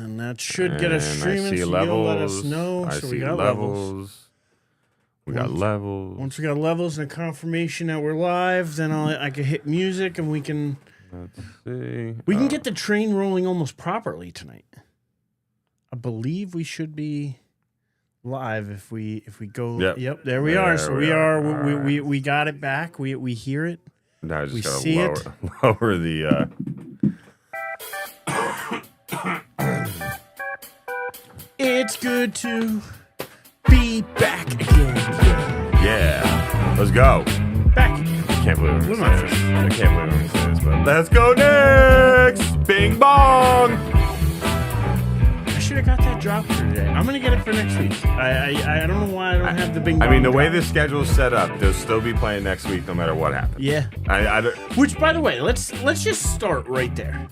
And that should get us And streaming, I see so levels. you'll let us know. I So see we got levels. We got levels. Once we got levels and a confirmation that we're live, then I can hit music and we can... Let's see. We can get the train rolling almost properly tonight. I believe we should be live if we go. Yep, there we are. So we are. We got it back. We hear it. Now I just we gotta see it. lower the. It's good to be back again. Yeah, let's go. Back again. I can't believe What I'm am I gonna say this. I can't believe I'm gonna say this, but let's go Knicks! Bing bong! I should have got that drop for today. I'm gonna get it for next week. I don't know why I don't have the bing. I mean, the way drop. this schedule is set up, they'll still be playing next week no matter what happens. Yeah. Which, by the way, let's just start right there.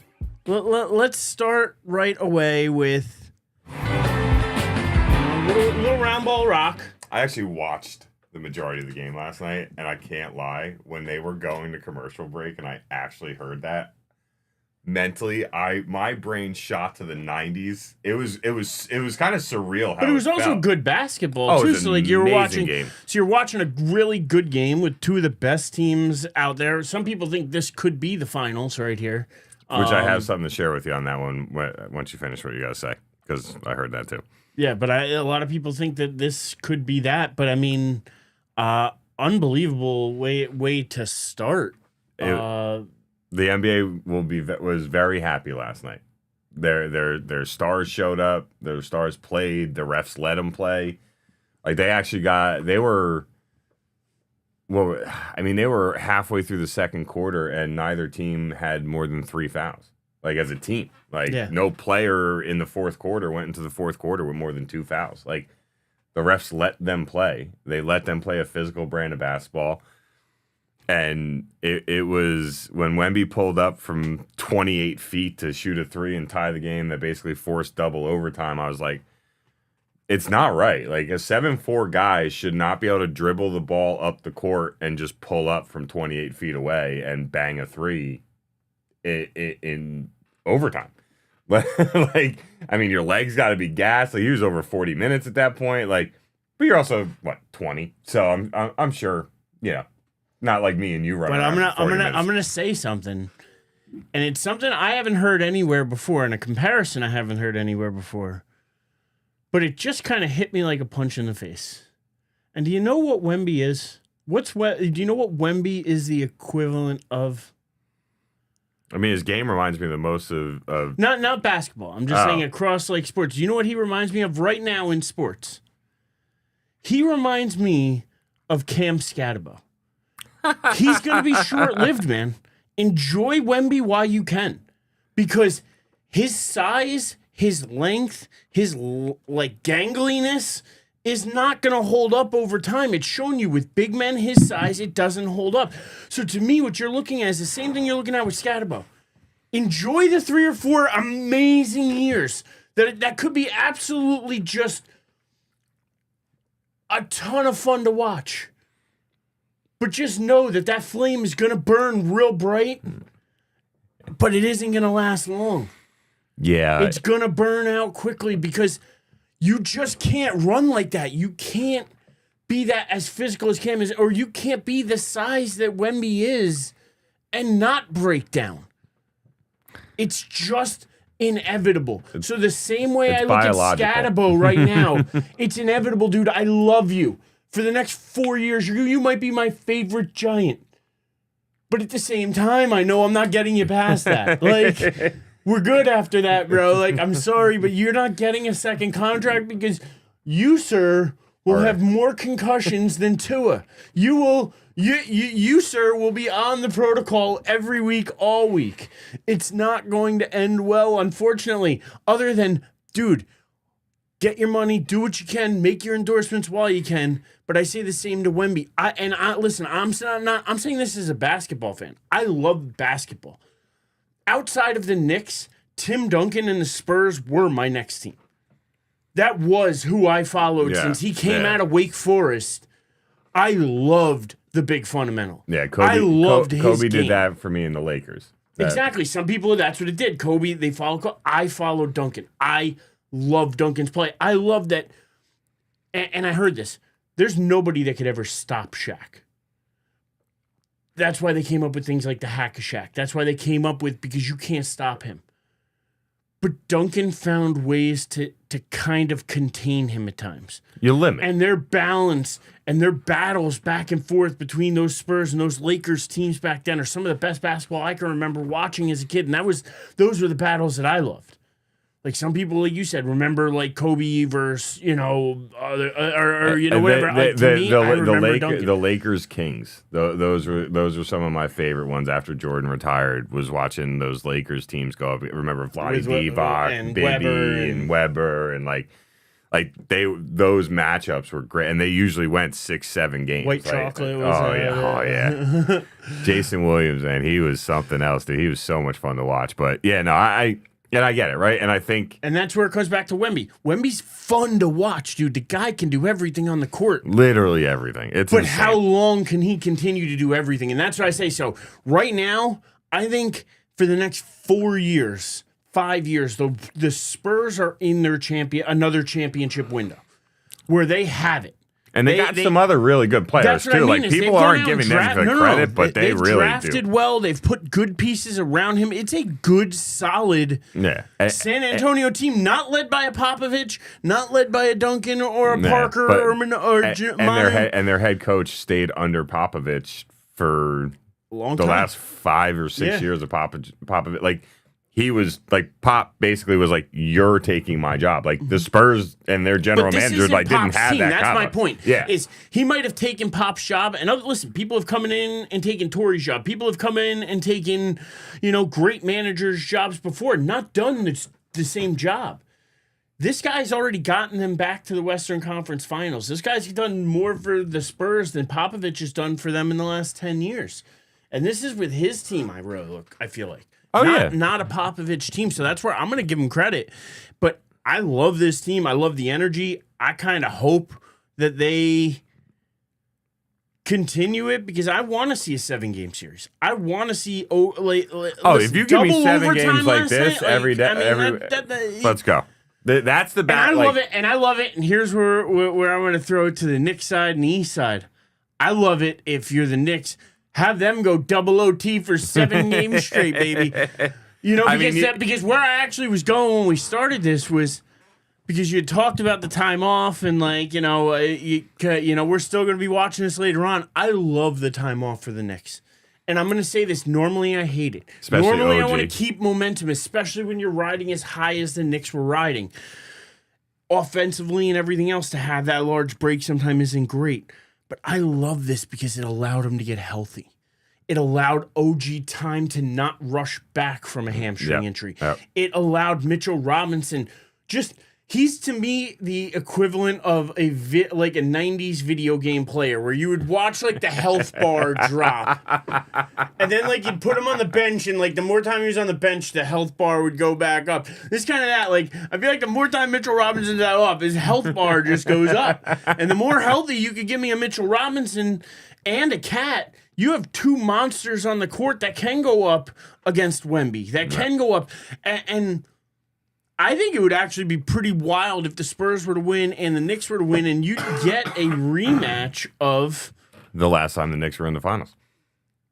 Let's start right away with a little round ball rock. I actually watched the majority of the game last night, and I can't lie, when they were going to commercial break and I actually heard that, mentally my brain shot to the 90s. It was kind of surreal how But it was also felt. good basketball too. It was So an like you were amazing watching game. So you're watching a really good game with two of the best teams out there. Some people think this could be the finals right here. Which I have something to share with you on that one once you finish what you got to say, because I heard that too. Yeah, but a lot of people think that this could be that. But I mean, unbelievable way to start. The NBA was very happy last night. Their stars showed up. Their stars played. The refs let them play. Like they were halfway through the second quarter and neither team had more than 3 fouls. Like as a team, no player in the fourth quarter went into the fourth quarter with more than 2 fouls. Like the refs let them play. They let them play a physical brand of basketball. And it was when Wemby pulled up from 28 feet to shoot a 3 and tie the game that basically forced double overtime. I was like, it's not right. Like a 7'4" guy should not be able to dribble the ball up the court and just pull up from 28 feet away and bang a 3 in overtime. Like, I mean, your legs got to be gassed. Like he was over 40 minutes at that point. Like, but you're also 20. So I'm sure, not like me and you running. But I'm gonna say something, and it's something I haven't heard anywhere before, and a comparison I haven't heard anywhere before. But it just kind of hit me like a punch in the face. And do you know what Wemby is? Do you know what Wemby is the equivalent of? I mean, his game reminds me the most of Not basketball. I'm just saying across like sports. Do you know what he reminds me of right now in sports? He reminds me of Cam Scatterbo. He's going to be short-lived, man. Enjoy Wemby while you can. Because his size, his length, his gangliness is not going to hold up over time. It's shown you with big men his size, it doesn't hold up. So to me, what you're looking at is the same thing you're looking at with Scatterbo. Enjoy the 3 or 4 amazing years. That could be absolutely just a ton of fun to watch. But just know that flame is going to burn real bright, but it isn't going to last long. Yeah. It's going to burn out quickly because you just can't run like that. You can't be that as physical as Cam is, or you can't be the size that Wemby is and not break down. It's just inevitable. So the same way I look biological. at Scatterbo right now, it's inevitable, dude. I love you. For the next 4 years, you might be my favorite Giant. But at the same time, I know I'm not getting you past that. Like, we're good after that, bro. Like, I'm sorry, but you're not getting a second contract because you, sir, will have more concussions than Tua. You, sir, will be on the protocol every week, all week. It's not going to end well, unfortunately, other than, dude, get your money, do what you can, make your endorsements while you can. But I say the same to Wemby. Listen, I'm saying this as a basketball fan. I love basketball. Outside of the Knicks, Tim Duncan and the Spurs were my next team. That was who I followed since he came out of Wake Forest. I loved the big fundamental. Yeah, Kobe, I loved his Kobe game. did that for me in the Lakers. Exactly. Some people, that's what it did. Kobe, they follow Kobe. I followed Duncan. I love Duncan's play. I love that. And I heard this. There's nobody that could ever stop Shaq. That's why they came up with things like the Hack-a-Shaq. That's why they came up with, because you can't stop him. But Duncan found ways to kind of contain him at times. You limit. And their balance and their battles back and forth between those Spurs and those Lakers teams back then are some of the best basketball I can remember watching as a kid. And those were the battles that I loved. Like some people, like you said, remember like Kobe versus, or whatever. The Lakers Kings. Those were some of my favorite ones after Jordan retired. Was watching those Lakers teams go up. Remember Vlade Divac and Bibby and Weber and those matchups were great, and they usually went 6-7 games. White chocolate was yeah. Jason Williams, man, he was something else, dude. He was so much fun to watch. But yeah, no, I get it, right? And I think... And that's where it comes back to Wemby. Wemby's fun to watch, dude. The guy can do everything on the court. Literally everything. But insane. How long can he continue to do everything? And that's what I say. So right now, I think for the next 4 years, 5 years, the Spurs are in their another championship window where they have it. And they got some other really good players, too. Like, people aren't giving them the credit, but they really do. They've drafted well. They've put good pieces around him. It's a good, solid San Antonio team, not led by a Popovich, not led by a Duncan or a Parker and their head coach stayed under Popovich for the last 5 or 6 years of Popovich. Like, he was like, Pop basically was like, you're taking my job. Like the Spurs and their general manager didn't have that. That's my point. Yeah, is he might have taken Pop's job, and listen, people have come in and taken Torrey's job. People have come in and taken, great managers' jobs before, not done the same job. This guy's already gotten them back to the Western Conference Finals. This guy's done more for the Spurs than Popovich has done for them in the last 10 years, and this is with his team. I feel like. Not a Popovich team. So that's where I'm going to give him credit. But I love this team. I love the energy. I kind of hope that they continue it because I want to see a 7-game series. I want to see if you give me 7 games like this every day, let's go. That's the bad. I love it, and I love it. And here's where I'm going to throw it to the Knicks side and the East side. I love it if you're the Knicks. Have them go double OT for 7 games straight, baby. Because where I actually was going when we started this was because you had talked about the time off and we're still going to be watching this later on. I love the time off for the Knicks. And I'm going to say this, normally I hate it. Normally I want to keep momentum, especially when you're riding as high as the Knicks were riding. Offensively and everything else, to have that large break sometimes isn't great. But I love this because it allowed him to get healthy. It allowed OG time to not rush back from a hamstring injury. Yep. It allowed Mitchell Robinson he's to me the equivalent of a 90s video game player where you would watch the health bar drop. And then you'd put him on the bench and the more time he was on the bench, the health bar would go back up. It's kind of that. I feel like the more time Mitchell Robinson's off, his health bar just goes up. And the more healthy you could give me a Mitchell Robinson and a Cat, you have 2 monsters on the court that can go up against Wemby, that can go up. And I think it would actually be pretty wild if the Spurs were to win and the Knicks were to win, and you'd get a rematch of the last time the Knicks were in the finals,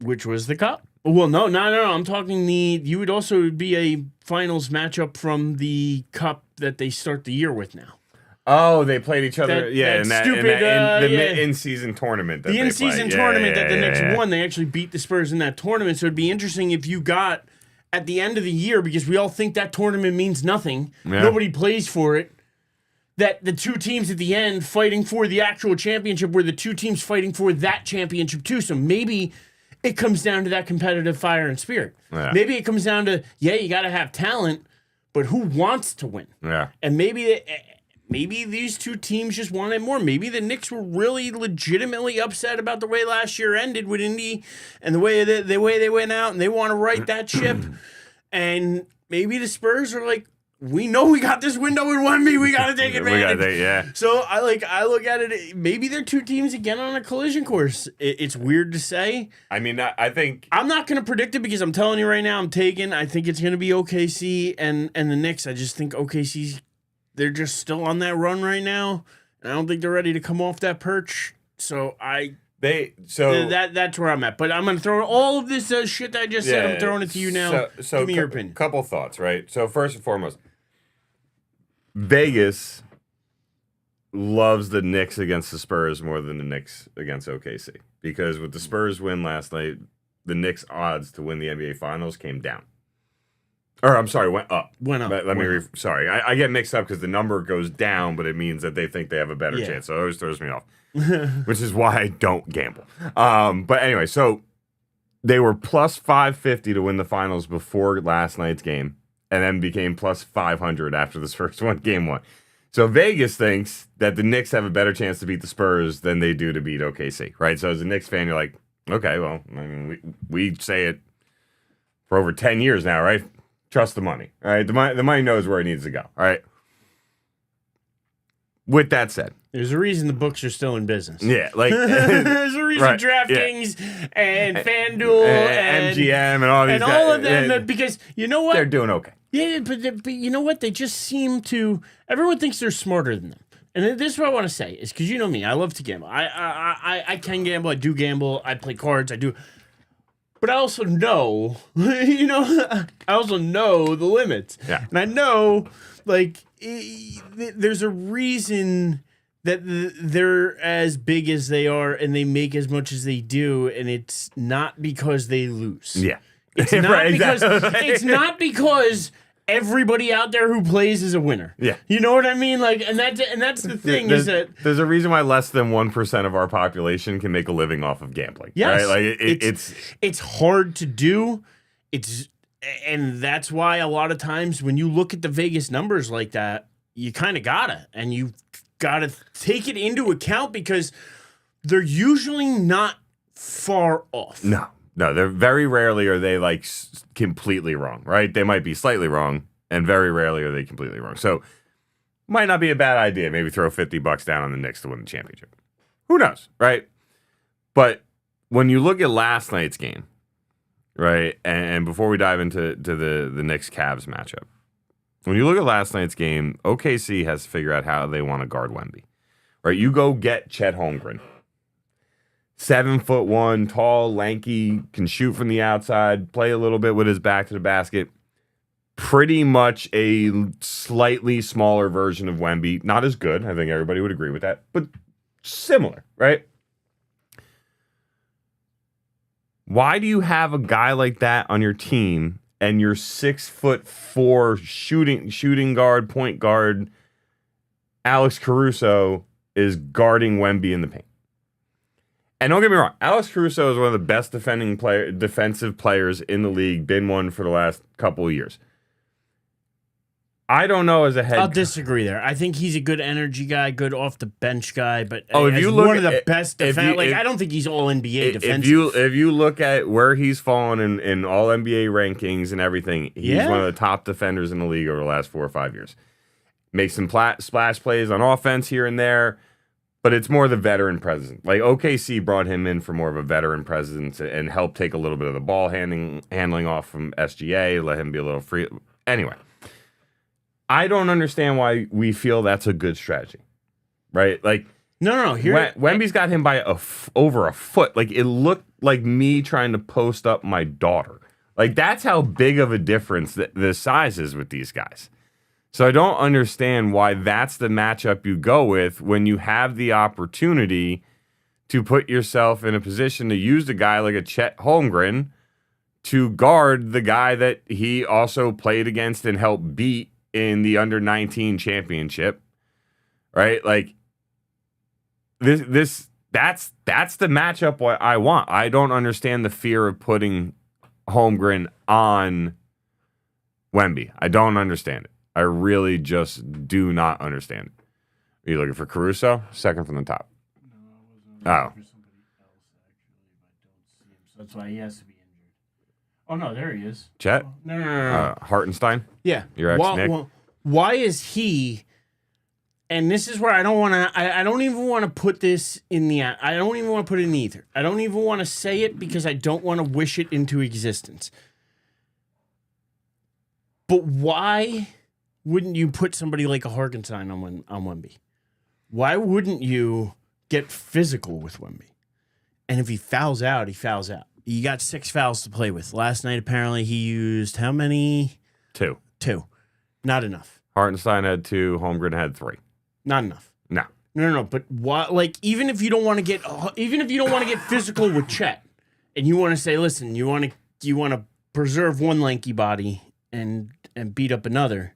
which was the Cup. Well, no. I'm talking you would also be a finals matchup from the Cup that they start the year with now. Oh, they played each other. In the in-season tournament. The in-season tournament that the Knicks won. They actually beat the Spurs in that tournament. So it'd be interesting if you got at the end of the year, because we all think that tournament means nothing. Yeah. Nobody plays for it. That the 2 teams at the end fighting for the actual championship were the 2 teams fighting for that championship too. So maybe it comes down to that competitive fire and spirit. Yeah. Maybe it comes down to, you got to have talent, but who wants to win? Yeah. And maybe these 2 teams just wanted more. Maybe the Knicks were really legitimately upset about the way last year ended with Indy and the way they went out, and they want to right that ship. And maybe the Spurs are like, we know we got this window in Wemby. We got to take advantage. So I look at it. Maybe they're two teams again on a collision course. It's weird to say. I mean, I think I'm not going to predict it because I'm telling you right now, I think it's going to be OKC and the Knicks. I just think OKC, they're just still on that run right now. And I don't think they're ready to come off that perch. So that's where I'm at. But I'm going to throw all of this shit that I just said. I'm throwing it to you now. So give me your opinion. Couple thoughts, right? So first and foremost, Vegas loves the Knicks against the Spurs more than the Knicks against OKC. Because with the Spurs win last night, the Knicks' odds to win the NBA Finals came down. Or, I'm sorry, went up. Sorry. I get mixed up because the number goes down, but it means that they think they have a better chance. So it always throws me off, which is why I don't gamble. But anyway, so they were plus 550 to win the finals before last night's game, and then became plus 500 after this first one, game one. So Vegas thinks that the Knicks have a better chance to beat the Spurs than they do to beat OKC, right? So as a Knicks fan, you're like, okay, well, I mean, we say it for over 10 years now, right? Trust the money, all right? The money knows where it needs to go, all right? With that said, there's a reason the books are still in business. Yeah, like there's a reason DraftKings and FanDuel and MGM and all these and guys, all of them because you know what? They're doing okay. Yeah, but you know what? They just seem to. Everyone thinks they're smarter than them. And this is what I want to say is because you know me, I love to gamble. I can gamble. I do gamble. I play cards. I do. But I also know, I also know the limits. Yeah. And I know, there's a reason that they're as big as they are and they make as much as they do, and it's not because they lose. Yeah. It's not it's not because everybody out there who plays is a winner. Yeah. You know what I mean? And that's the thing there's a reason why less than 1% of our population can make a living off of gambling. Yes. Right? It's hard to do. And that's why a lot of times when you look at the Vegas numbers like that, you kind of gotta, and you gotta take it into account because they're usually not far off. No, they're very rarely are they completely wrong, right? They might be slightly wrong, and very rarely are they completely wrong. So, might not be a bad idea. Maybe throw $50 down on the Knicks to win the championship. Who knows, right? But when you look at last night's game, right, and before we dive into the Knicks Cavs matchup, when you look at last night's game, OKC has to figure out how they want to guard Wemby, right? You go get Chet Holmgren. 7'1", tall, lanky, can shoot from the outside, play a little bit with his back to the basket. Pretty much a slightly smaller version of Wemby. Not as good. I think everybody would agree with that. But similar, right? Why do you have a guy like that on your team and your 6'4" shooting guard, point guard, Alex Caruso is guarding Wemby in the paint? And don't get me wrong, Alex Caruso is one of the best defensive players in the league, been one for the last couple of years. I don't know as a head. I'll disagree there. I think he's a good energy guy, good off the bench guy, but if you look one of the best defenders. I don't think he's all NBA defensive. If you look at where he's fallen in all NBA rankings and everything, he's one of the top defenders in the league over the last 4 or 5 years. Makes some splash plays on offense here and there. But it's more the veteran presence. Like OKC brought him in for more of a veteran presence and helped take a little bit of the ball handling off from SGA, let him be a little free. Anyway, I don't understand why we feel that's a good strategy, right? Like, no. Wemby's got him by over a foot. Like, it looked like me trying to post up my daughter. Like, that's how big of a difference the size is with these guys. So I don't understand why that's the matchup you go with when you have the opportunity to put yourself in a position to use a guy like a Chet Holmgren to guard the guy that he also played against and helped beat in the under-19 championship, right? Like that's the matchup what I want. I don't understand the fear of putting Holmgren on Wemby. I don't understand it. I really just do not understand it. Are you looking for Caruso? Second from the top. No, I wasn't looking for somebody else, actually, but I don't see him. So that's why he has to be injured. Oh, no, there he is. Chet? No. Hartenstein? Yeah. Your ex-Nick? why is he? And this is where I don't want to. I don't even want to put this in the. I don't even want to put it in the ether. I don't even want to say it because I don't want to wish it into existence. But why wouldn't you put somebody like a Hartenstein on Wemby? Why wouldn't you get physical with Wemby? And if he fouls out, he fouls out. You got 6 fouls to play with. Last night, apparently, he used how many? 2. Not enough. Hartenstein had 2. Holmgren had 3. Not enough. No. But why? Like, even if you don't want to get physical with Chet, and you want to say, listen, you want to preserve one lanky body and beat up another.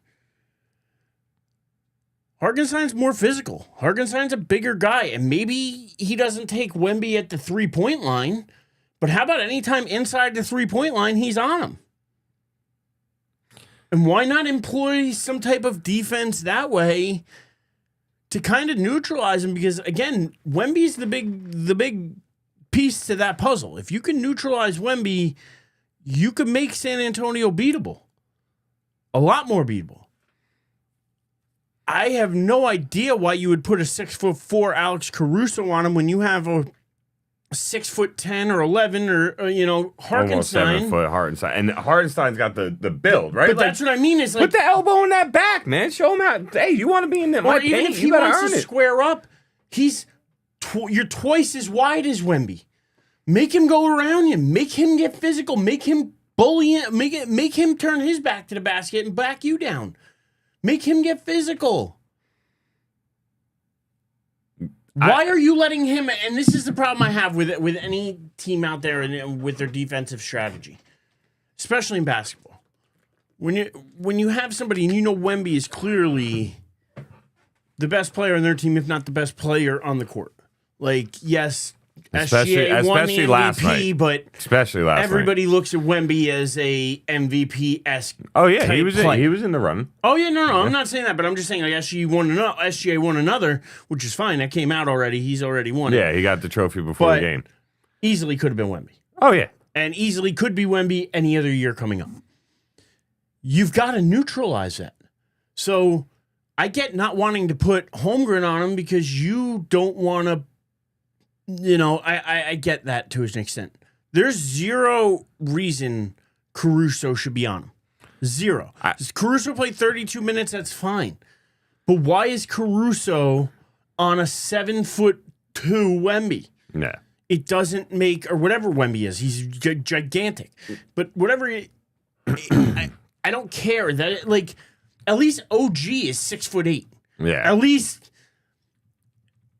Hartenstein's more physical. Hartenstein's a bigger guy, and maybe he doesn't take Wemby at the 3-point line, but how about anytime inside the 3-point line, he's on him? And why not employ some type of defense that way to kind of neutralize him? Because, again, Wemby's the big piece to that puzzle. If you can neutralize Wemby, you can make San Antonio beatable. A lot more beatable. I have no idea why you would put a 6'4" Alex Caruso on him when you have a 6'10" or 11 or Hartenstein. Almost 7 foot Hartenstein, and Hartenstein's got the build, right? But that's what I mean. Is like put the elbow in that back, man. Show him out. Hey, you want to be in that? Or even if he wants to square up, you're twice as wide as Wemby. Make him go around you. Make him get physical. Make him bully. Make him turn his back to the basket and back you down. Make him get physical. Why are you letting him? And this is the problem I have with any team out there and with their defensive strategy, especially in basketball. When you have somebody and you know Wemby is clearly the best player on their team, if not the best player on the court. Like, yes, SGA won the MVP, but especially last everybody night. Looks at Wemby as a MVP-esque. Oh yeah, he was in the run. Oh yeah, no, I'm not saying that, but I'm just saying like SGA won another, which is fine. That came out already. He's already won. Yeah, he got the trophy before the game. Easily could have been Wemby. Oh yeah, and easily could be Wemby any other year coming up. You've got to neutralize that. So I get not wanting to put Holmgren on him because you don't want to. I get that to an extent. There's zero reason Caruso should be on him. Zero. Caruso played 32 minutes, that's fine. But why is Caruso on a 7'2" Wemby? Yeah. It doesn't make, or whatever Wemby is, he's gigantic. But whatever, I don't care. That at least OG is 6'8". Yeah. At least.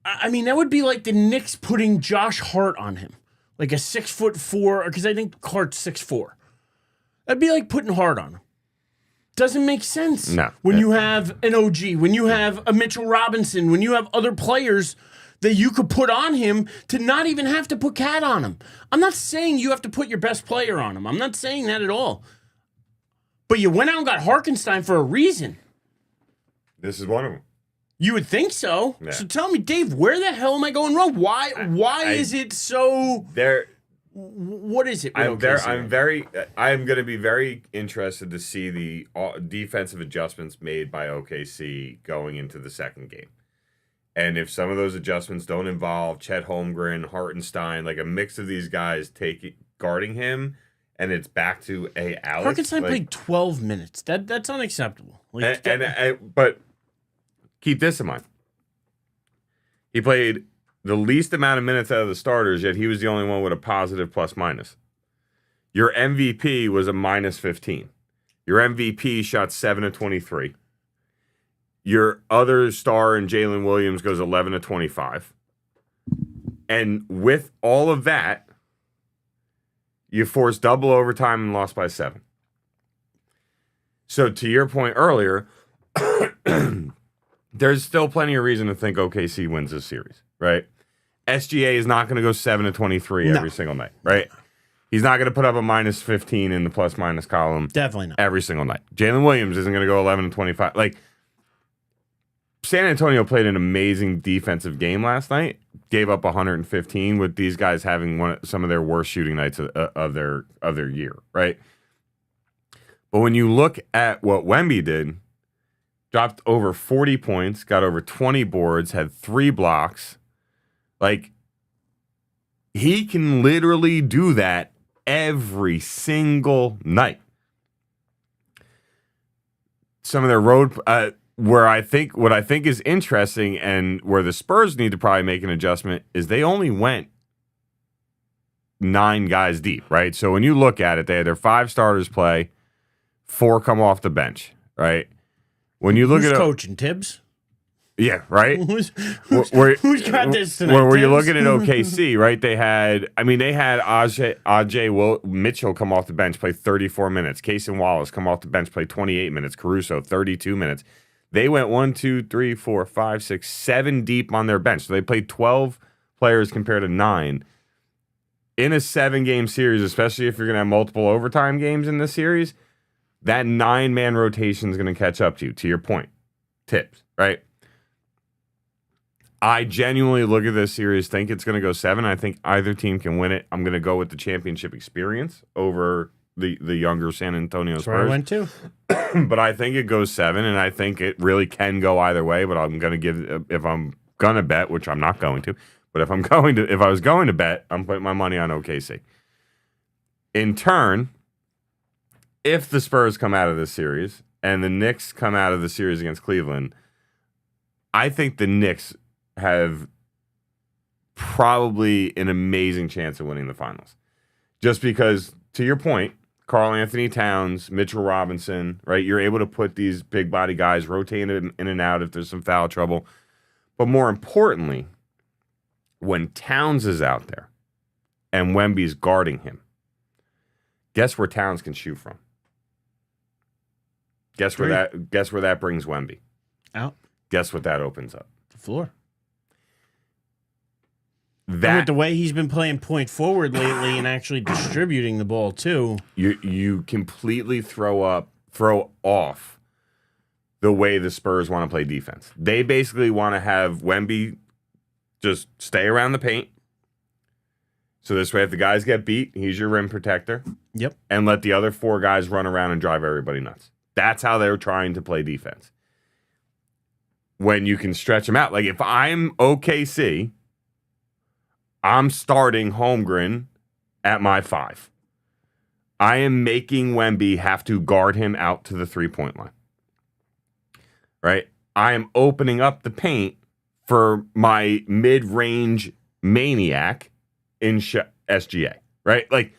I mean, that would be like the Knicks putting Josh Hart on him. Like a 6'4", because I think Hart's 6'4". That'd be like putting Hart on him. Doesn't make sense. No. When you have an OG, when you have a Mitchell Robinson, when you have other players that you could put on him to not even have to put Cat on him. I'm not saying you have to put your best player on him. I'm not saying that at all. But you went out and got Hartenstein for a reason. This is one of them. You would think so. Yeah. So tell me, Dave, where the hell am I going wrong? Why is it so? What is it? I'm going to be very interested to see the defensive adjustments made by OKC going into the second game, and if some of those adjustments don't involve Chet Holmgren, Hartenstein, like a mix of these guys guarding him, and it's back to Alex. Hartenstein played 12 minutes. That's unacceptable. But. Keep this in mind. He played the least amount of minutes out of the starters, yet he was the only one with a positive plus-minus. Your MVP was a -15. Your MVP shot 7 of 23. Your other star in Jalen Williams goes 11 of 25. And with all of that, you forced double overtime and lost by 7. So to your point earlier, there's still plenty of reason to think OKC wins this series, right? SGA is not going to go 7 of 23 every single night, right? He's not going to put up a -15 in the plus-minus column. Definitely not. Every single night. Jalen Williams isn't going to go 11 of 25. Like, San Antonio played an amazing defensive game last night, gave up 115 with these guys having some of their worst shooting nights of their year, right? But when you look at what Wemby did, dropped over 40 points, got over 20 boards, had 3 blocks. Like, he can literally do that every single night. Some of their road, what I think is interesting and where the Spurs need to probably make an adjustment is they only went 9 guys deep, right? So when you look at it, they had their 5 starters play, 4 come off the bench, right? When you look Who's at coaching Tibbs? Yeah, right. Who's got this tonight? Where you're looking at OKC, right? They had Ajay Mitchell come off the bench, play 34 minutes. Cason Wallace come off the bench, play 28 minutes. Caruso 32 minutes. They went 1, 2, 3, 4, 5, 6, 7 deep on their bench. So they played 12 players compared to 9 in a 7-game series. Especially if you're going to have multiple overtime games in this series, that 9-man rotation is going to catch up to you. To your point, Tips, right? I genuinely look at this series, think it's going to go 7. I think either team can win it. I'm going to go with the championship experience over the younger San Antonio Spurs. That's where I went to. But I think it goes 7, and I think it really can go either way. But I'm going to give, if I'm going to bet, which I'm not going to, but if I was going to bet, I'm putting my money on OKC. In turn, if the Spurs come out of this series and the Knicks come out of the series against Cleveland, I think the Knicks have probably an amazing chance of winning the finals. Just because, to your point, Karl Anthony Towns, Mitchell Robinson, right? You're able to put these big body guys, rotate in and out if there's some foul trouble. But more importantly, when Towns is out there and Wemby's guarding him, guess where Towns can shoot from? Guess where that brings Wemby? Out. Guess what that opens up? The floor. And with the way he's been playing point forward lately and actually distributing the ball too, you completely throw off the way the Spurs want to play defense. They basically want to have Wemby just stay around the paint. So this way, if the guys get beat, he's your rim protector. Yep. And let the other 4 guys run around and drive everybody nuts. That's how they're trying to play defense. When you can stretch them out. Like if I'm OKC, I'm starting Holmgren at my 5. I am making Wemby have to guard him out to the 3-point line. Right? I am opening up the paint for my mid-range maniac in SGA. Right? Like,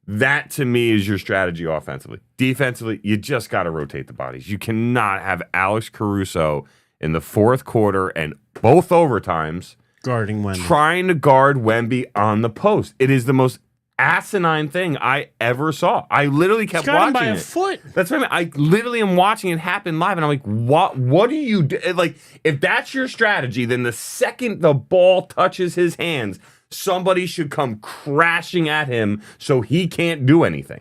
that to me is your strategy offensively. Defensively, you just got to rotate the bodies. You cannot have Alex Caruso in the 4th quarter and both overtimes guarding Wemby, trying to guard Wemby on the post. It is the most asinine thing I ever saw. I literally kept watching him by it. A foot. That's what I mean. I literally am watching it happen live, and I'm like, what do you do? Like, if that's your strategy, then the second the ball touches his hands, somebody should come crashing at him so he can't do anything.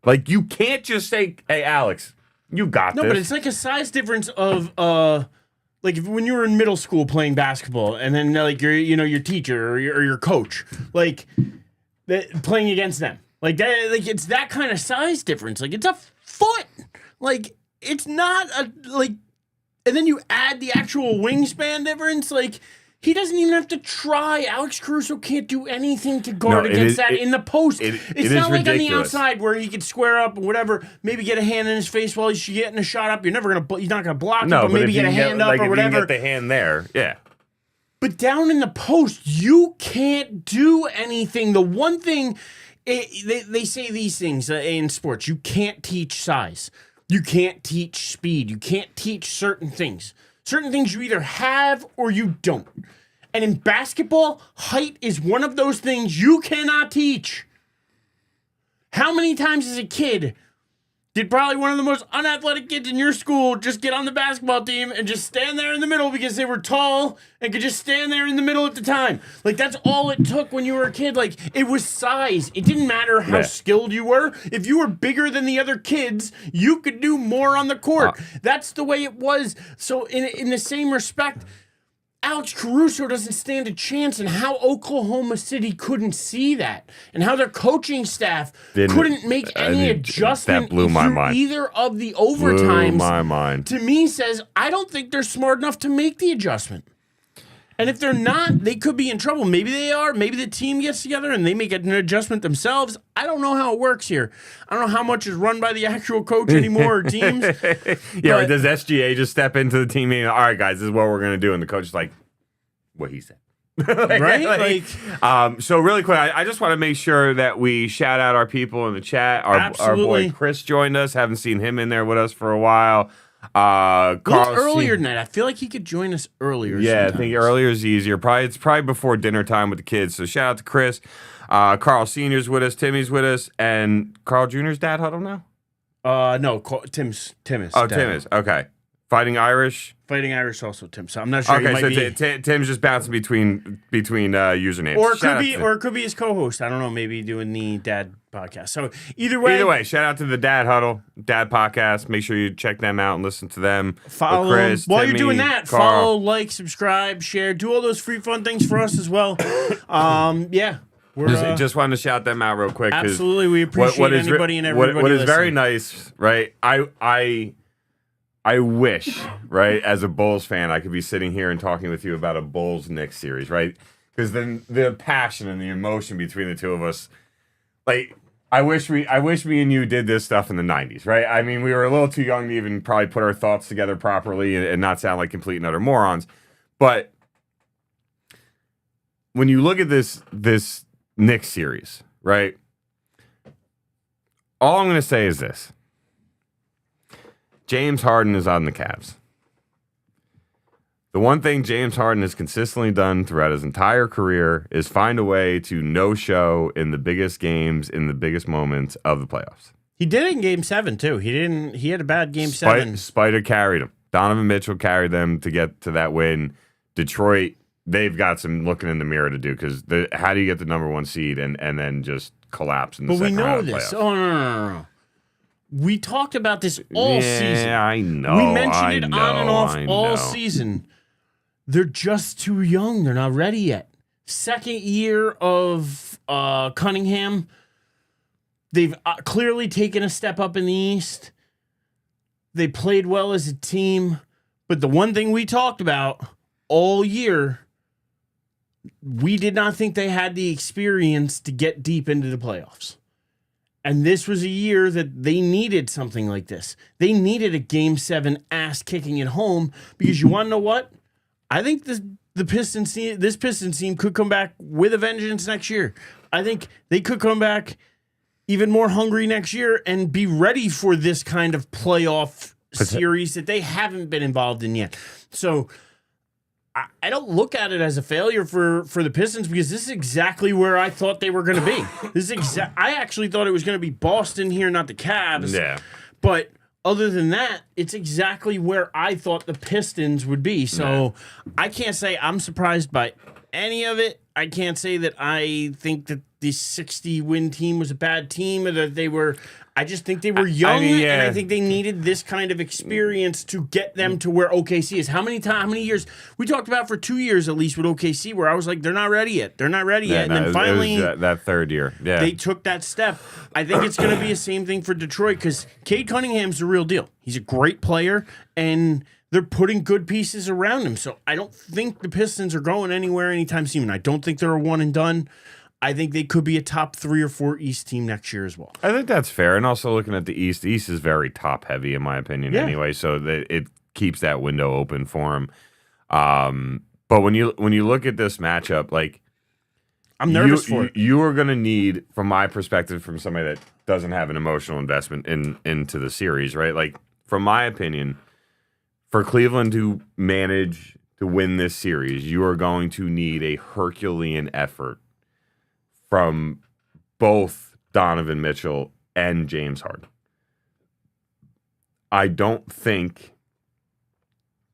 Like, you can't just say, hey, Alex, you got this. No, but it's like a size difference of like when you were in middle school playing basketball, and then like your teacher or your coach, like playing against them, like that, like it's that kind of size difference. Like it's a foot, like it's not a like, and then you add the actual wingspan difference, like. He doesn't even have to try. Alex Caruso can't do anything to guard against that in the post. It's not like ridiculous. On the outside where he could square up and whatever, maybe get a hand in his face while he's getting a shot up. You're not gonna block it, but maybe get a hand up or whatever. You can get the hand there, yeah. But down in the post, you can't do anything. The one thing they say these things in sports: you can't teach size, you can't teach speed, you can't teach certain things. Certain things you either have or you don't. And in basketball, height is one of those things you cannot teach. How many times as a kid did probably one of the most unathletic kids in your school just get on the basketball team and just stand there in the middle because they were tall and could just stand there in the middle at the time? Like, that's all it took when you were a kid. Like, it was size. It didn't matter how skilled you were. If you were bigger than the other kids, you could do more on the court. That's the way it was. So in the same respect, Alex Caruso doesn't stand a chance, and how Oklahoma City couldn't see that, and how their coaching staff couldn't make any adjustment that blew my mind. either of the overtimes. Blew my mind. To me, says I don't think they're smart enough to make the adjustment. And if they're not, they could be in trouble. Maybe they are. Maybe the team gets together and they make an adjustment themselves. I don't know how it works here. I don't know how much is run by the actual coach anymore or teams. Yeah, or does SGA just step into the team and, all right, guys, this is what we're going to do. And the coach is like, what he said. Right? So really quick, I just want to make sure that we shout out our people in the chat. Our boy Chris joined us. Haven't seen him in there with us for a while. Carl earlier than that. I feel like he could join us earlier. Yeah, sometimes. I think earlier is easier. It's probably before dinner time with the kids. So shout out to Chris. Carl Senior's with us. Timmy's with us, and Carl Jr.'s dad huddle now. No, Tim's. Oh, Tim is okay. Fighting Irish also Tim. So I'm not sure. Okay, so Tim's just bouncing between usernames. Or it could be his co-host. I don't know. Maybe doing the dad podcast. So either way, shout out to the Dad Huddle, Dad Podcast. Make sure you check them out and listen to them. Follow Chris, them. While Timmy, you're doing that, Carl. follow, like, subscribe, share, do all those free fun things for us as well. Yeah. Just wanted to shout them out real quick. Absolutely, we appreciate anybody and everybody. What is listening. very nice, right? I wish, right, as a Bulls fan, I could be sitting here and talking with you about a Bulls-Knicks series, right? Because then the passion and the emotion between the two of us, like, I wish me and you did this stuff in the 90s, right? I mean, we were a little too young to even probably put our thoughts together properly and not sound like complete and utter morons. But when you look at this Knicks series, right? All I'm going to say is this. James Harden is on the Cavs. The one thing James Harden has consistently done throughout his entire career is find a way to no-show in the biggest games, in the biggest moments of the playoffs. He did it in Game 7, too. He had a bad Game 7. Spider carried him. Donovan Mitchell carried them to get to that win. Detroit, they've got some looking in the mirror to do because how do you get the number 1 seed and then just collapse in the second round of the playoffs? But we know this. No. We talked about this all season. Yeah, I know. We mentioned it on and off all season. They're just too young. They're not ready yet. Second year of Cunningham. They've clearly taken a step up in the East. They played well as a team. But the one thing we talked about all year, we did not think they had the experience to get deep into the playoffs. And this was a year that they needed something like this. They needed a Game 7 ass kicking at home because you want to know what? I think this Pistons team could come back with a vengeance next year. I think they could come back even more hungry next year and be ready for this kind of playoff series that they haven't been involved in yet. So I don't look at it as a failure for the Pistons because this is exactly where I thought they were going to be. I actually thought it was going to be Boston here, not the Cavs. Yeah. But other than that, it's exactly where I thought the Pistons would be. So I can't say I'm surprised by any of it. I can't say that I think that the 60-win team was a bad team or that they were. I just think they were young, and I think they needed this kind of experience to get them to where OKC is. How many years? We talked about for 2 years at least with OKC, where I was like, they're not ready yet. They're not ready yet. And then finally, that third year, they took that step. I think it's going to be the same thing for Detroit because Cade Cunningham's the real deal. He's a great player, and they're putting good pieces around him. So I don't think the Pistons are going anywhere anytime soon. I don't think they're a one and done. I think they could be a top 3 or 4 East team next year as well. I think that's fair. And also looking at the East is very top heavy in my opinion anyway. So that it keeps that window open for them. But when you look at this matchup, like I'm nervous for it. You are going to need, from my perspective, from somebody that doesn't have an emotional investment into the series, right? Like from my opinion, for Cleveland to manage to win this series, you are going to need a Herculean effort from both Donovan Mitchell and James Harden. I don't think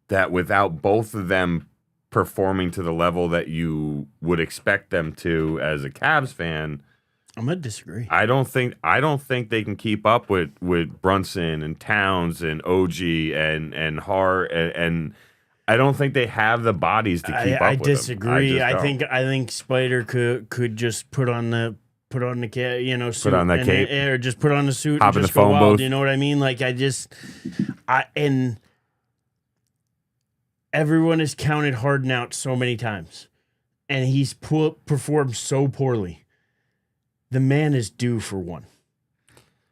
that without both of them performing to the level that you would expect them to as a Cavs fan, I'm gonna disagree. I don't think they can keep up with Brunson and Towns and OG and Hart and I don't think they have the bodies to keep up I with disagree. them. I think Spider could just put on the suit, put on that cape, or just put on the suit, hop and in just the phone go wild. booth. You know what I mean? Like everyone has counted Harden out so many times, and he's performed so poorly. The man is due for one.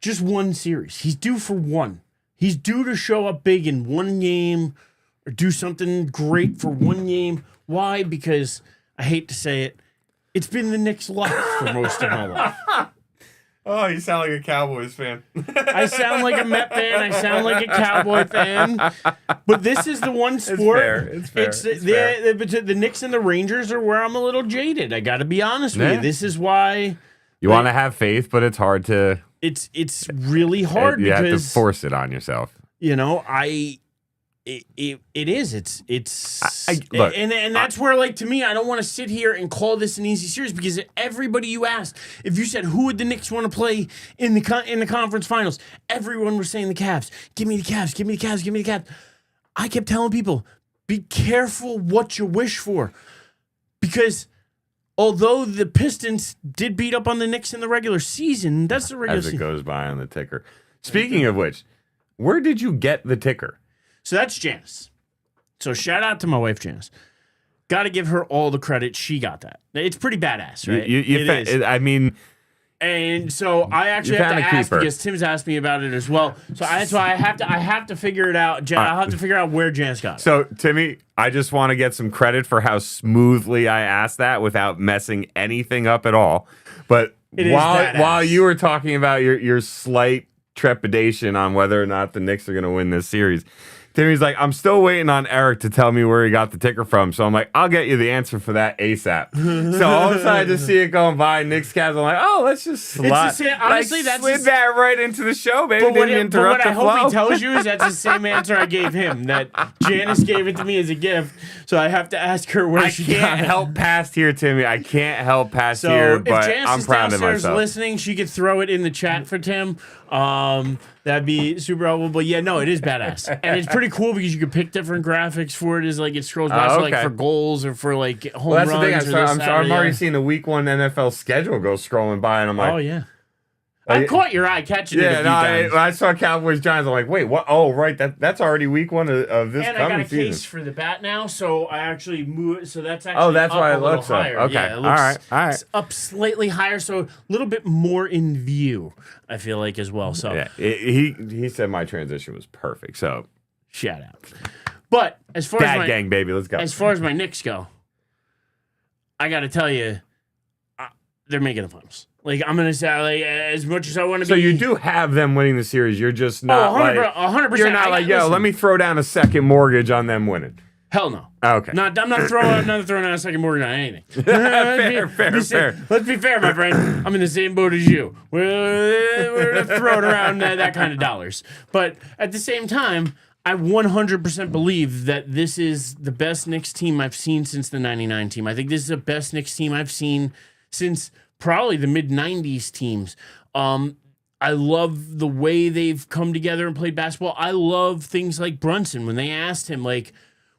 Just one series. He's due for one. He's due to show up big in one game or do something great for one game. Why? Because I hate to say it, it's been the Knicks' luck for most of my life. Oh, you sound like a Cowboys fan. I sound like a Met fan. I sound like a Cowboy fan. But this is the one sport. It's fair. The Knicks and the Rangers are where I'm a little jaded. I got to be honest with you. This is why you want to have faith, but it's hard to. It's really hard you because have to force it on yourself. You know, it is. Look, and that's where, like, to me, I don't want to sit here and call this an easy series because everybody you asked, if you said who would the Knicks want to play in the conference finals, everyone was saying the Cavs. Give me the Cavs. Give me the Cavs. Give me the Cavs. I kept telling people, be careful what you wish for, because although the Pistons did beat up on the Knicks in the regular season, that's the regular season. As it goes by on the ticker. Speaking of which, where did you get the ticker? So that's Janice. So shout out to my wife, Janice. Got to give her all the credit. She got that. It's pretty badass, right? It is. I mean... And so I actually have to ask because Tim's asked me about it as well. So that's why I have to figure it out. I'll have to figure out where Janice got it. So, Timmy, I just want to get some credit for how smoothly I asked that without messing anything up at all. But while you were talking about your slight trepidation on whether or not the Knicks are going to win this series, Timmy's like, I'm still waiting on Erich to tell me where he got the ticker from. So I'm like, I'll get you the answer for that ASAP. So all of a sudden I just see it going by, Knicks Cavs. I'm like, oh, let's just slide. Honestly, that's slid that right into the show, baby. Didn't interrupt the flow. What I hope he tells you is that's the same answer I gave him, that Janice gave it to me as a gift. So I have to ask her where she got it. I can't help past here, Timmy. I can't help past here, but I'm proud of myself. If Janice is downstairs listening, she could throw it in the chat for Tim. That'd be super helpful. But yeah, no, it is badass. And it's pretty cool because you can pick different graphics for it as like it scrolls by. So like for goals or for like home runs. That's the thing. I'm already seeing the week 1 NFL schedule go scrolling by, and I'm like, oh yeah. I caught your eye catching it a few times. I saw Cowboys Giants. I'm like, wait, what? Oh, right. That's already week 1 of this coming season. And I got a case for the bat now, so I actually moved. So that's actually that's why it looks higher. Okay. Yeah, it looks all right. Up slightly higher, so a little bit more in view, I feel like, as well. So yeah, he said my transition was perfect. So shout out. But as far as my gang, baby, let's go. As far as my Knicks go, I got to tell you, they're making the finals. Like, I'm going to say, like, as much as I want to be... So you do have them winning the series. You're just not 100%. You're not like, yo, let me throw down a second mortgage on them winning. Hell no. Okay. I'm not throwing down a second mortggage on anything. fair. Let's be fair, my friend. I'm in the same boat as you. We're throwing around that kind of dollars. But at the same time, I 100% believe that this is the best Knicks team I've seen since the 99 team. I think this is the best Knicks team I've seen since... probably the mid-90s teams. I love the way they've come together and played basketball. I love things like Brunson. When they asked him, like,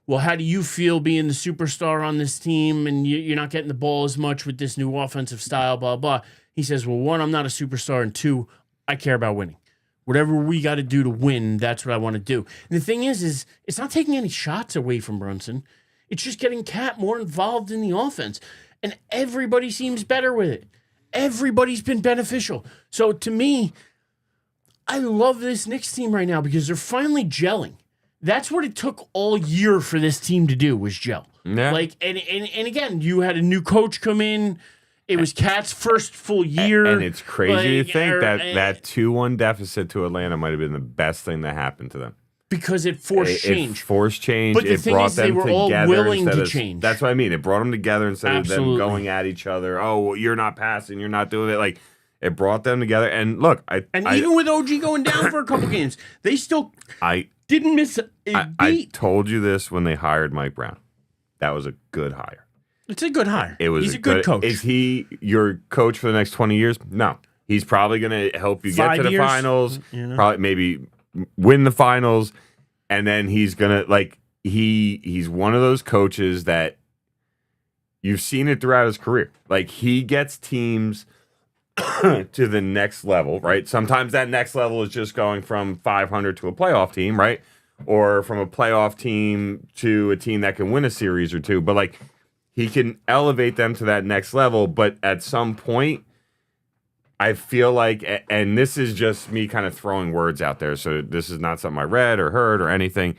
well, how do you feel being the superstar on this team and you're not getting the ball as much with this new offensive style, blah, blah. He says, well, 1, I'm not a superstar, and 2, I care about winning. Whatever we got to do to win, that's what I want to do. And the thing is it's not taking any shots away from Brunson. It's just getting Cat more involved in the offense. And everybody seems better with it. Everybody's been beneficial. So to me, I love this Knicks team right now because they're finally gelling. That's what it took all year for this team to do, was gel. Yeah. Like, and again, you had a new coach come in. It was Cat's first full year. And it's crazy to think that 2-1 deficit to Atlanta might have been the best thing that happened to them. Because it forced change. It forced change. But the thing is, they were all willing to change. That's what I mean. It brought them together instead of them going at each other. Oh, well, you're not passing. You're not doing it. Like, it brought them together. And look, even with OG going down for a couple games, they still didn't miss a beat. I told you this when they hired Mike Brown. That was a good hire. It's a good hire. He's a good coach. Is he your coach for the next 20 years? No. He's probably going to help you get to the finals. You know? Probably maybe win the finals, and then he's gonna, like, he's one of those coaches that you've seen it throughout his career. Like, he gets teams to the next level, right? Sometimes that next level is just going from 500 to a playoff team, right? Or from a playoff team to a team that can win a series or two. But, like, he can elevate them to that next level. But at some point, I feel like, and this is just me kind of throwing words out there, so this is not something I read or heard or anything.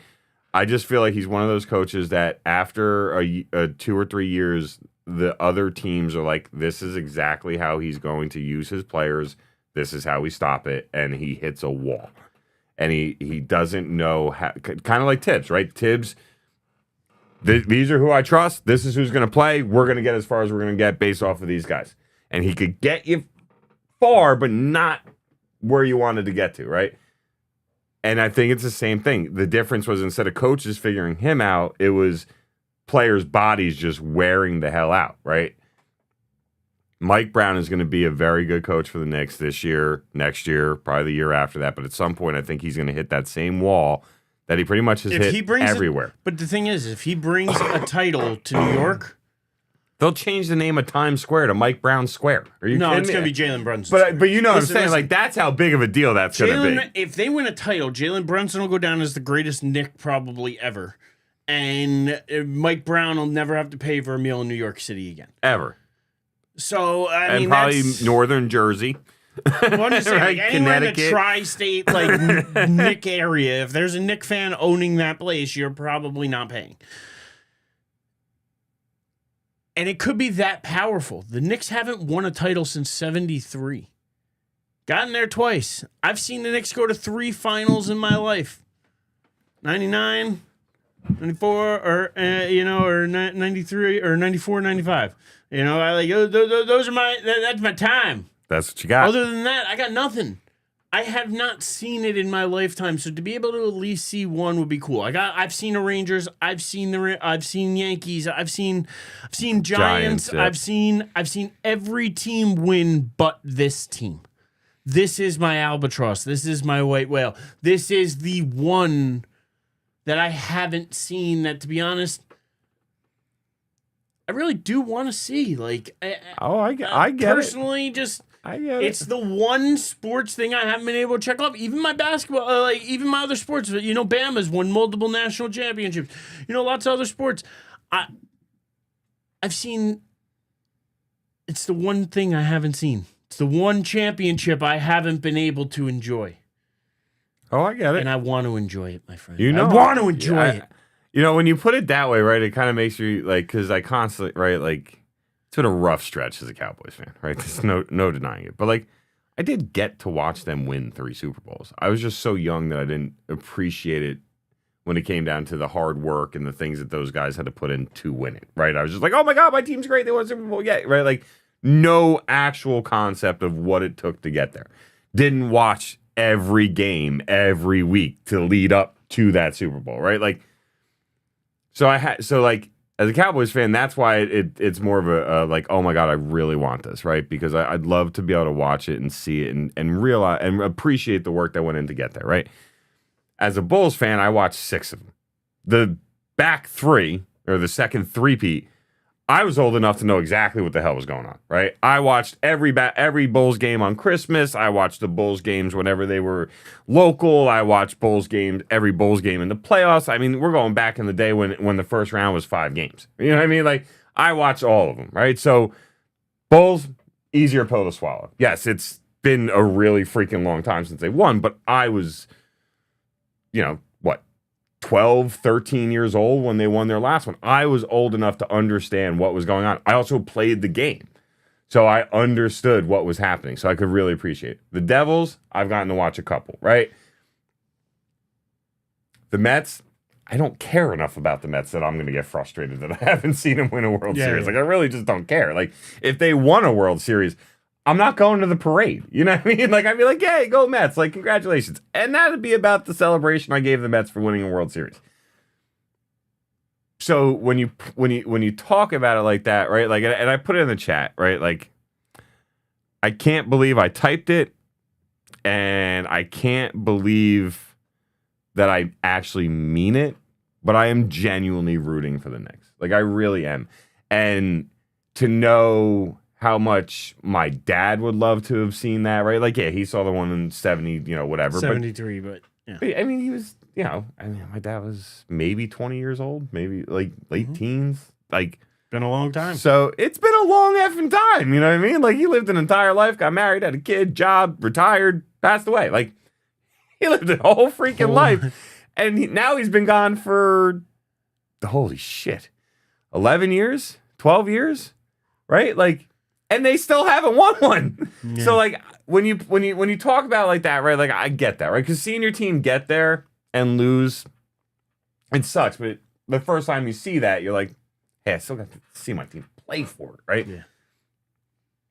I just feel like he's one of those coaches that after a 2 or 3 years, the other teams are like, this is exactly how he's going to use his players. This is how we stop it. And he hits a wall. And he doesn't know how, kind of like Tibbs, right? Tibbs, these are who I trust. This is who's going to play. We're going to get as far as we're going to get based off of these guys. And he could get you far, but not where you wanted to get to, right? And I think it's the same thing. The difference was instead of coaches figuring him out, it was players' bodies just wearing the hell out, right? Mike Brown is going to be a very good coach for the Knicks this year, next year, probably the year after that. But at some point, I think he's going to hit that same wall that he pretty much has hit everywhere. But the thing is, if he brings a title to New York, they'll change the name of Times Square to Mike Brown Square. Are you kidding me? No, it's going to be Jalen Brunson. But you know what I'm saying? Like, that's how big of a deal that's going to be. If they win a title, Jalen Brunson will go down as the greatest Knick probably ever. And Mike Brown will never have to pay for a meal in New York City again. Ever. So, I mean, probably Northern Jersey. Well, I'm just saying, like, anywhere in the tri-state, like, Knick area, if there's a Knick fan owning that place, you're probably not paying. And it could be that powerful. The Knicks haven't won a title since 73. Gotten there twice. I've seen the Knicks go to 3 finals in my life. 99, 94, or 93, or 94, 95. You know, I like those are that's my time. That's what you got. Other than that, I got nothing. I have not seen it in my lifetime, so to be able to at least see one would be cool. I've seen the Rangers, I've seen Yankees, I've seen Giants, yeah. I've seen every team win but this team. This is my albatross. This is my white whale. This is the one that I haven't seen that, to be honest, I really do want to see. Like, I get personally, it. I get it's the one sports thing I haven't been able to check off. Even my basketball, even my other sports. You know, Bama's won multiple national championships. You know, lots of other sports. I've seen. It's the one thing I haven't seen. It's the one championship I haven't been able to enjoy. Oh, I get it. And I want to enjoy it, my friend. You know, I want to enjoy it. You know, when you put it that way, right, it kind of makes you, like, because I constantly, right, like, it's been a rough stretch as a Cowboys fan, right? There's no denying it. But, like, I did get to watch them win 3 Super Bowls. I was just so young that I didn't appreciate it when it came down to the hard work and the things that those guys had to put in to win it, right? I was just like, oh, my God, my team's great. They won a Super Bowl. Yeah, right? Like, no actual concept of what it took to get there. Didn't watch every game every week to lead up to that Super Bowl, right? Like, so like, as a Cowboys fan, that's why it's more of a like, oh my God, I really want this, right? Because I'd love to be able to watch it and see it and realize and appreciate the work that went in to get there, right? As a Bulls fan, I watched 6 of them. The back 3, or the second three-peat, I was old enough to know exactly what the hell was going on, right? I watched every Bulls game on Christmas. I watched the Bulls games whenever they were local. I watched every Bulls game in the playoffs. I mean, we're going back in the day when the first round was 5 games. You know what I mean? Like, I watched all of them, right? So, Bulls, easier pill to swallow. Yes, it's been a really freaking long time since they won, but I was, 12, 13 years old when they won their last one. I was old enough to understand what was going on. I also played the game, so I understood what was happening, so I could really appreciate it. The Devils, I've gotten to watch a couple, right? The Mets, I don't care enough about the Mets that I'm going to get frustrated that I haven't seen them win a World Series. Yeah. Like, I really just don't care. Like, if they won a World Series, I'm not going to the parade. You know what I mean? Like, I'd be like, hey, go Mets. Like, congratulations. And that'd be about the celebration I gave the Mets for winning a World Series. So when you talk about it like that, right? Like, and I put it in the chat, right? Like, I can't believe I typed it, and I can't believe that I actually mean it, but I am genuinely rooting for the Knicks. Like, I really am. And to know how much my dad would love to have seen that, right? Like, yeah, he saw the one in 70, whatever. 73, but yeah. I mean, he was, my dad was maybe 20 years old, maybe like late teens. Like, been a long time. So it's been a long effing time. You know what I mean? Like, he lived an entire life, got married, had a kid, job, retired, passed away. Like, he lived a whole freaking life. And now he's been gone for, holy shit, 11 years, 12 years, right? Like, and they still haven't won one. Yeah. So, like, when you talk about it like that, right? Like, I get that, right? Because seeing your team get there and lose, it sucks. But the first time you see that, you're like, hey, I still got to see my team play for it, right? Yeah.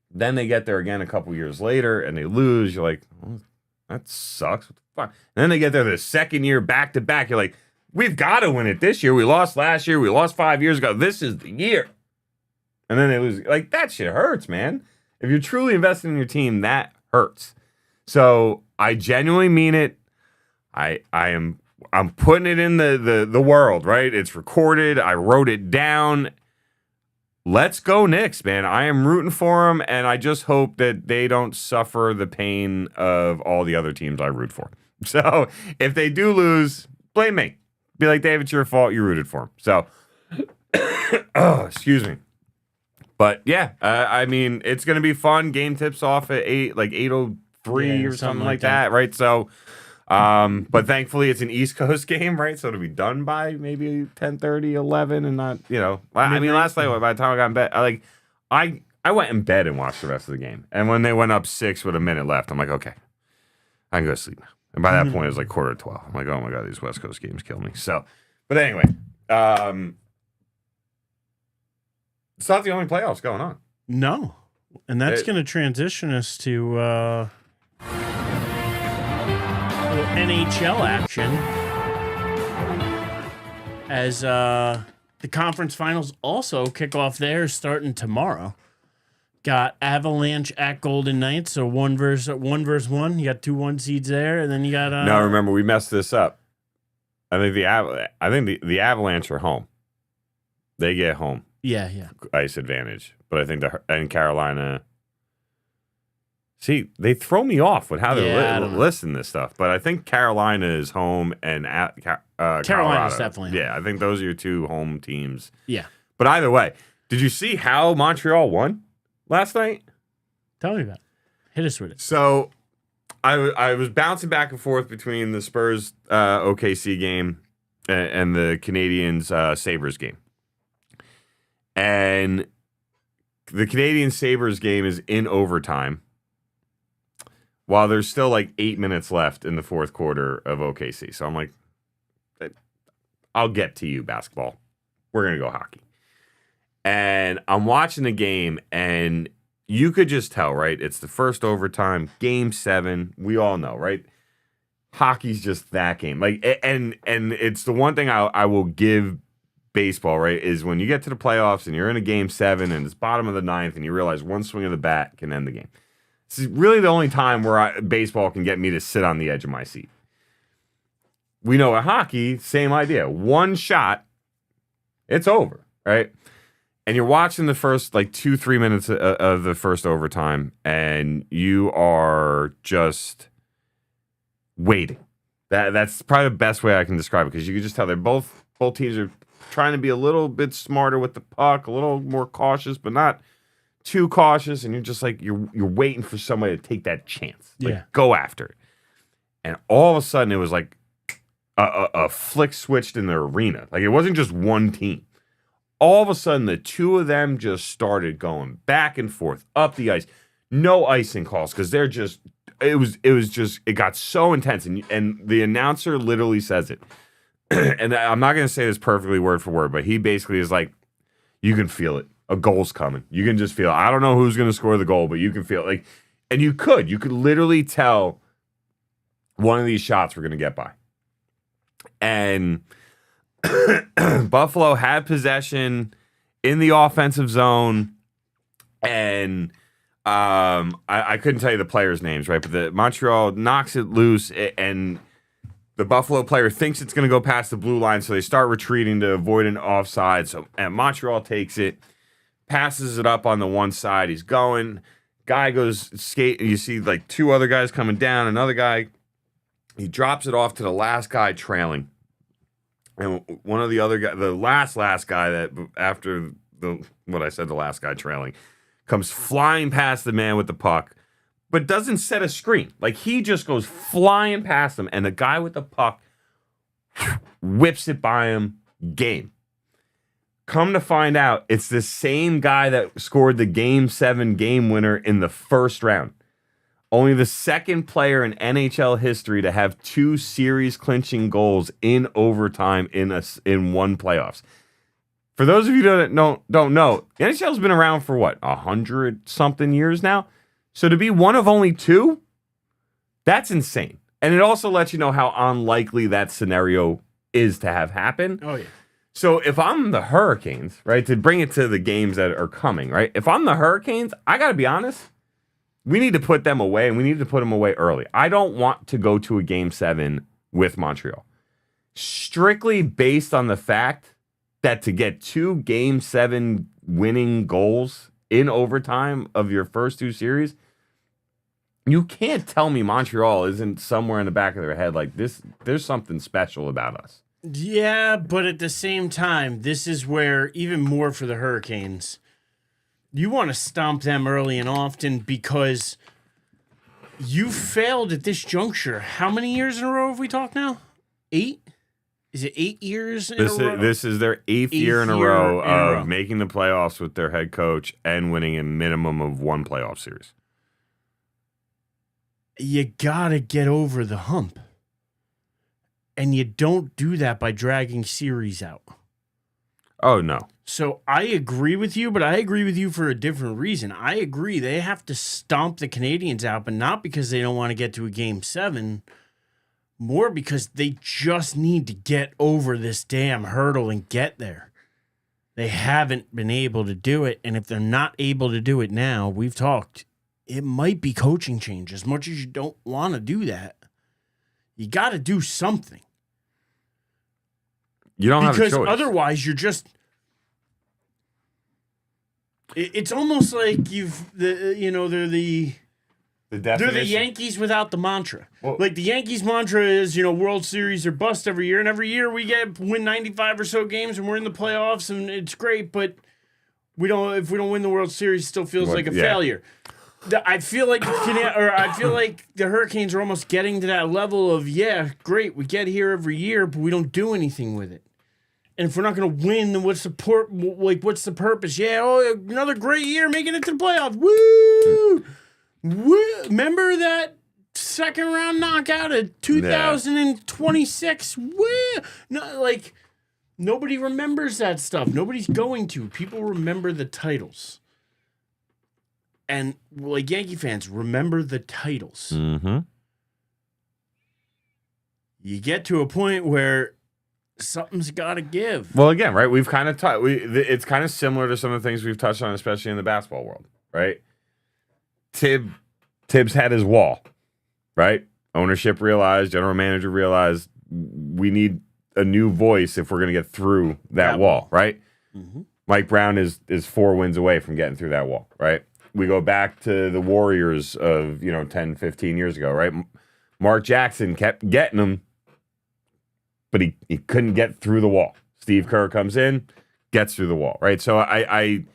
Then they get there again a couple years later and they lose. You're like, oh, that sucks. What the fuck? And then they get there the second year back to back. You're like, we've got to win it this year. We lost last year. We lost 5 years ago. This is the year. And then it was like, that shit hurts, man. If you're truly invested in your team, that hurts. So I genuinely mean it. I'm putting it in the world, right? It's recorded. I wrote it down. Let's go Knicks, man. I am rooting for them, and I just hope that they don't suffer the pain of all the other teams I root for. So if they do lose, blame me. Be like, Dave, it's your fault. You rooted for them. So, oh, excuse me. But yeah, I mean, it's going to be fun. Game tips off at 8:03 or something like that, right? So, but thankfully it's an East Coast game, right? So it'll be done by maybe 10:30, 11, and not, I mean, last night by the time I got in bed, I went in bed and watched the rest of the game. And when they went up 6 with a minute left, I'm like, okay, I can go to sleep now. And by that point, it was like 11:45. I'm like, oh my God, these West Coast games kill me. So, but anyway, it's not the only playoffs going on. No. And that's going to transition us to NHL action as the conference finals also kick off there starting tomorrow. Got Avalanche at Golden Knights, so one versus one. You got 2 1 seeds there, and then you got no. Remember, we messed this up. I think the Avalanche are home. They get home. Yeah. Ice advantage, but I think and Carolina. See, they throw me off with how they're listing this stuff, but I think Carolina is home and Carolina's definitely home. Yeah, I think those are your 2 home teams. Yeah. But either way, did you see how Montreal won last night? Tell me about it. Hit us with it. So I was bouncing back and forth between the Spurs OKC game and the Canadiens Sabres game. And the Canadian Sabres game is in overtime while there's still like 8 minutes left in the fourth quarter of OKC. So I'm like, I'll get to you, basketball. We're going to go hockey. And I'm watching the game, and you could just tell, right? It's the first overtime, game 7. We all know, right? Hockey's just that game. Like, and it's the one thing I will give baseball, right, is when you get to the playoffs and you're in a game 7 and it's bottom of the 9th and you realize one swing of the bat can end the game. This is really the only time where baseball can get me to sit on the edge of my seat. We know at hockey, same idea. One shot, it's over, right? And you're watching the first 2-3 minutes of the first overtime and you are just waiting. That's probably the best way I can describe it, because you can just tell they're both teams are trying to be a little bit smarter with the puck, a little more cautious, but not too cautious. And you're just like, you're waiting for somebody to take that chance. Go after it. And all of a sudden, it was like a flick switched in the arena. Like, it wasn't just one team. All of a sudden, the 2 of them just started going back and forth up the ice. No icing calls, because they're just, it got so intense. And the announcer literally says it. And I'm not going to say this perfectly word for word, but he basically is like, you can feel it. A goal's coming. You can just feel it. I don't know who's going to score the goal, but you can feel it. And you could literally tell one of these shots were going to get by. And Buffalo had possession in the offensive zone. And I couldn't tell you the players' names, right? But the Montreal knocks it loose, and The Buffalo player thinks it's going to go past the blue line, so they start retreating to avoid an offside. And Montreal takes it, passes it up on the one side. He's going. Guy goes skate. You see like two other guys coming down. Another guy, he drops it off to the last guy trailing. And one of the other guys, the last guy that after the last guy trailing, comes flying past the man with the puck, but doesn't set a screen. Like, he just goes flying past him, and the guy with the puck whips it by him. Game. Come to find out, it's the same guy that scored the Game 7 game winner in the first round. Only the second player in NHL history to have 2 series-clinching goals in overtime in one playoffs. For those of you that don't know, the NHL's been around for, 100-something years now? So to be one of only 2, that's insane. And it also lets you know how unlikely that scenario is to have happen. Oh, yeah. So if I'm the Hurricanes, right, to bring it to the games that are coming, right? If I'm the Hurricanes, I got to be honest, we need to put them away, and we need to put them away early. I don't want to go to a Game 7 with Montreal. Strictly based on the fact that to get 2 Game 7 winning goals in overtime of your first 2 series, you can't tell me Montreal isn't somewhere in the back of their head like this. There's something special about us. Yeah, but at the same time, this is where, even more for the Hurricanes, you want to stomp them early and often because you failed at this juncture. How many years in a row have we talked now? 8? Is it 8 years in a row? This is their 8th year in a row of making the playoffs with their head coach and winning a minimum of 1 playoff series. You got to get over the hump. And you don't do that by dragging series out. Oh, no. So I agree with you, but I agree with you for a different reason. I agree they have to stomp the Canadians out, but not because they don't want to get to a Game 7, more because they just need to get over this damn hurdle and get there. They haven't been able to do it, and if they're not able to do it now, we've talked, it might be coaching change. As much as you don't want to do that, you got to do something. You don't have a choice. Because otherwise you're just... It's almost like they're the Yankees without the mantra. Well, like the Yankees mantra is, World Series or bust every year, and every year we win 95 or so games and we're in the playoffs and it's great, but if we don't win the World Series, it still feels like a failure. I feel like the Hurricanes are almost getting to that level of, great, we get here every year, but we don't do anything with it. And if we're not going to win, then what's the purpose? Another great year making it to the playoffs. Woo! Woo! Remember that second round knockout of 2026? Yeah. Woo! No, nobody remembers that stuff. Nobody's going to. People remember the titles. And Yankee fans, remember the titles. Mm-hmm. You get to a point where something's got to give. Well, again, right? We've kind of it's kind of similar to some of the things we've touched on, especially in the basketball world, right? Tibbs had his wall, right? Ownership realized, general manager realized, we need a new voice if we're going to get through that wall, right? Mm-hmm. Mike Brown is 4 wins away from getting through that wall, right? We go back to the Warriors of 10, 15 years ago, right? Mark Jackson kept getting them, but he couldn't get through the wall. Steve Kerr comes in, gets through the wall, right? So I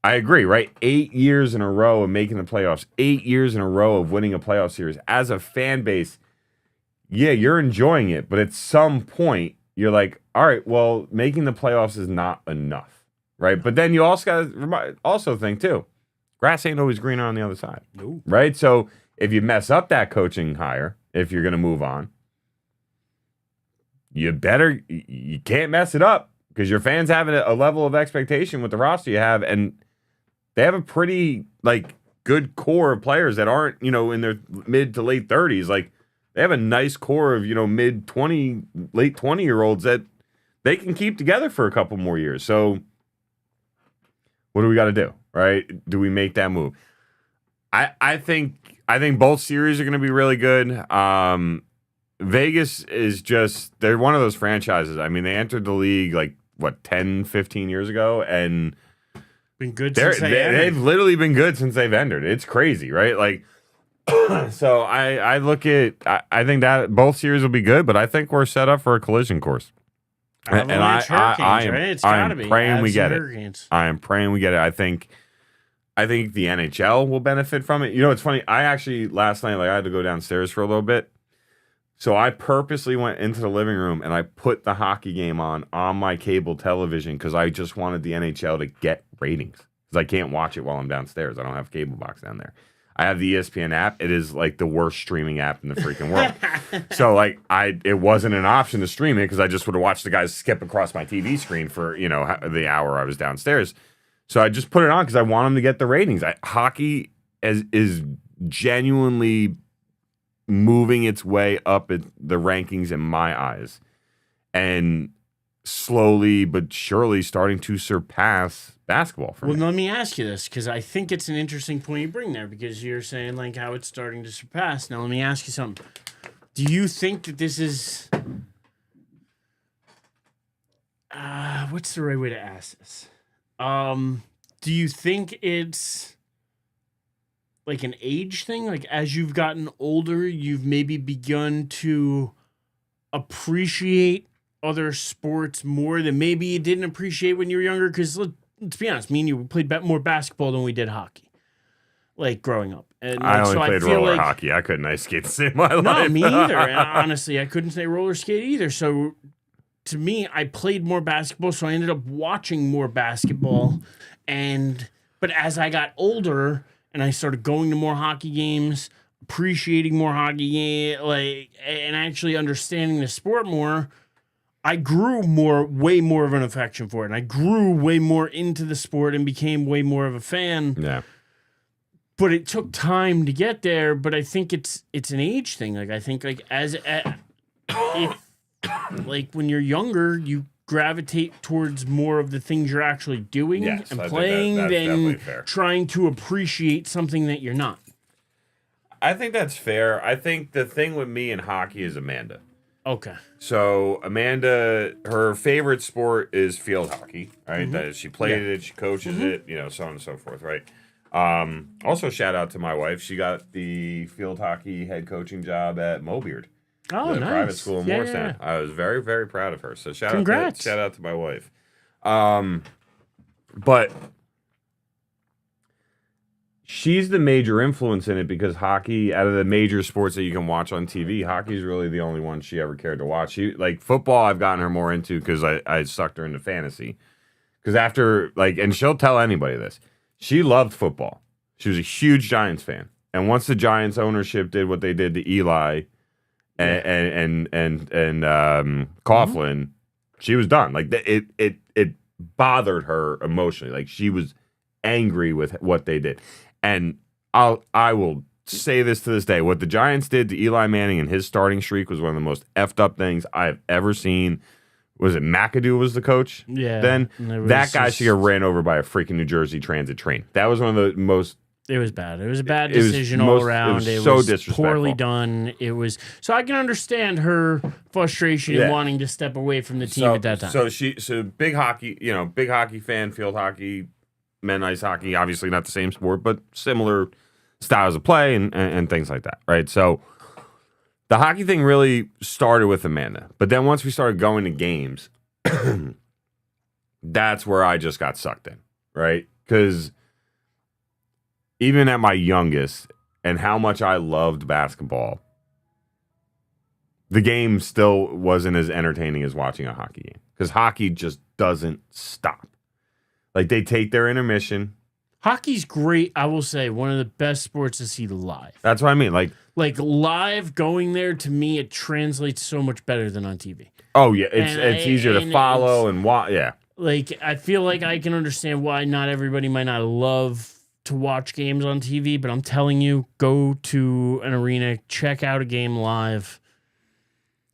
agree, right? 8 years in a row of making the playoffs, 8 years in a row of winning a playoff series. As a fan base, you're enjoying it, but at some point, you're like, all right, well, making the playoffs is not enough, right? But then you also got to think, too, grass ain't always greener on the other side, right? So if you mess up that coaching hire, if you're going to move on, you can't mess it up because your fans have a level of expectation with the roster you have, and they have a pretty good core of players that aren't in their mid to late 30s. They have a nice core of mid 20, late 20-year-olds that they can keep together for a couple more years. So what do we got to do, right? Do we make that move? I think both series are going to be really good. Vegas is just, they're one of those franchises. I mean, they entered the league like, 10, 15 years ago, and been good since they've literally been good since they've entered. It's crazy, right? Like, so I look at, I think that both series will be good, but I think we're set up for a collision course. And I am praying we get it. I am praying we get it. I think the NHL will benefit from it. You know, it's funny. I actually last night, I had to go downstairs for a little bit. So I purposely went into the living room and I put the hockey game on my cable television because I just wanted the NHL to get ratings. Because I can't watch it while I'm downstairs. I don't have a cable box down there. I have the ESPN app. It is like the worst streaming app in the freaking world. So it wasn't an option to stream it because I just would have watched the guys skip across my TV screen for, the hour I was downstairs. So I just put it on because I want them to get the ratings. Hockey is genuinely moving its way up the rankings in my eyes, and slowly but surely starting to surpass basketball for me. Well, let me ask you this, because I think it's an interesting point you bring there, because you're saying like how it's starting to surpass. Now, let me ask you something. Do you think that this is what's the right way to ask this? Do you think it's like an age thing? Like as you've gotten older, you've maybe begun to appreciate other sports more than maybe you didn't appreciate when you were younger? Because let's be honest, me and you played more basketball than we did hockey, like growing up. And I only played roller hockey. I couldn't ice skate to save my life. No, me either. And honestly, I couldn't say roller skate either. So to me, I played more basketball, so I ended up watching more basketball. But as I got older and I started going to more hockey games, appreciating more hockey, and actually understanding the sport more, I grew way more of an affection for it. And I grew way more into the sport and became way more of a fan. Yeah. But it took time to get there. But I think it's an age thing. Like I think when you're younger, you gravitate towards more of the things you're actually doing and playing than trying to appreciate something that you're not. I think that's fair. I think the thing with me in hockey is Amanda. Okay. So Amanda, her favorite sport is field hockey, right? Mm-hmm. She played it, she coaches it, so on and so forth, right? Also, shout out to my wife. She got the field hockey head coaching job at Mobeard. Oh, nice. Private school in Morristown. Yeah. I was very, very proud of her. So shout out to my wife. But she's the major influence in it because hockey, out of the major sports that you can watch on TV, hockey is really the only one she ever cared to watch. Football, I've gotten her more into because I sucked her into fantasy. Because after, and she'll tell anybody this, she loved football. She was a huge Giants fan. And once the Giants ownership did what they did to Eli and Coughlin, she was done. It bothered her emotionally. She was angry with what they did. And I will say this to this day: what the Giants did to Eli Manning and his starting streak was one of the most effed up things I've ever seen. Was it McAdoo was the coach? Yeah. Then that guy should get ran over by a freaking New Jersey Transit train. That was one of the most. It was bad. It was a bad decision all around. It was disrespectful. Poorly done. So I can understand her frustration and wanting to step away from the team at that time. So big hockey, big hockey fan, field hockey, men's ice hockey, obviously not the same sport, but similar styles of play and things like that, right? So the hockey thing really started with Amanda. But then once we started going to games, that's where I just got sucked in, right? Because even at my youngest, and how much I loved basketball, the game still wasn't as entertaining as watching a hockey game. Because hockey just doesn't stop. They take their intermission. Hockey's great, I will say, one of the best sports to see live. That's what I mean. Like live going there, to me, it translates so much better than on TV. Oh, yeah. It's easier to follow and watch. Yeah. I feel like I can understand why not everybody might not love to watch games on TV, but I'm telling you, go to an arena, check out a game live.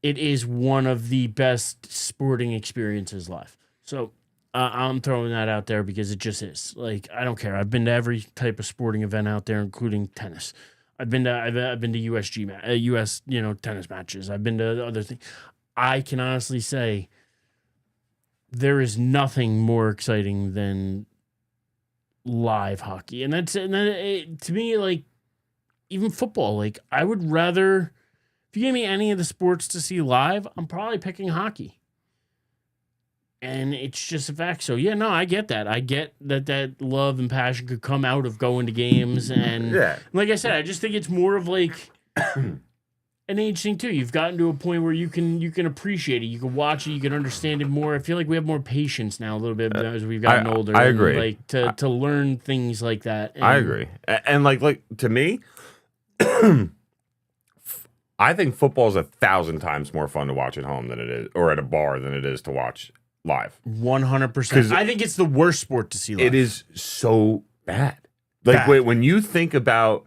It is one of the best sporting experiences live. So I'm throwing that out there because it just is. I don't care. I've been to every type of sporting event out there, including tennis. I've been to US tennis matches. I've been to other things. I can honestly say there is nothing more exciting than live hockey, and to me, like, even football. Like, I would rather, if you gave me any of the sports to see live, I'm probably picking hockey. And it's just a fact. So, yeah, no, I get that. I get that love and passion could come out of going to games. And like I said, I just think it's more of like an age thing, too. You've gotten to a point where you can appreciate it. You can watch it. You can understand it more. I feel like we have more patience now a little bit as we've gotten older. I agree. Like, to learn things like that. And I agree. And, like to me, I think football is 1,000 times more fun to watch at home than it is, or at a bar, than it is to watch live. 100%. I think it's the worst sport to see live. It is so bad. Like, when you think about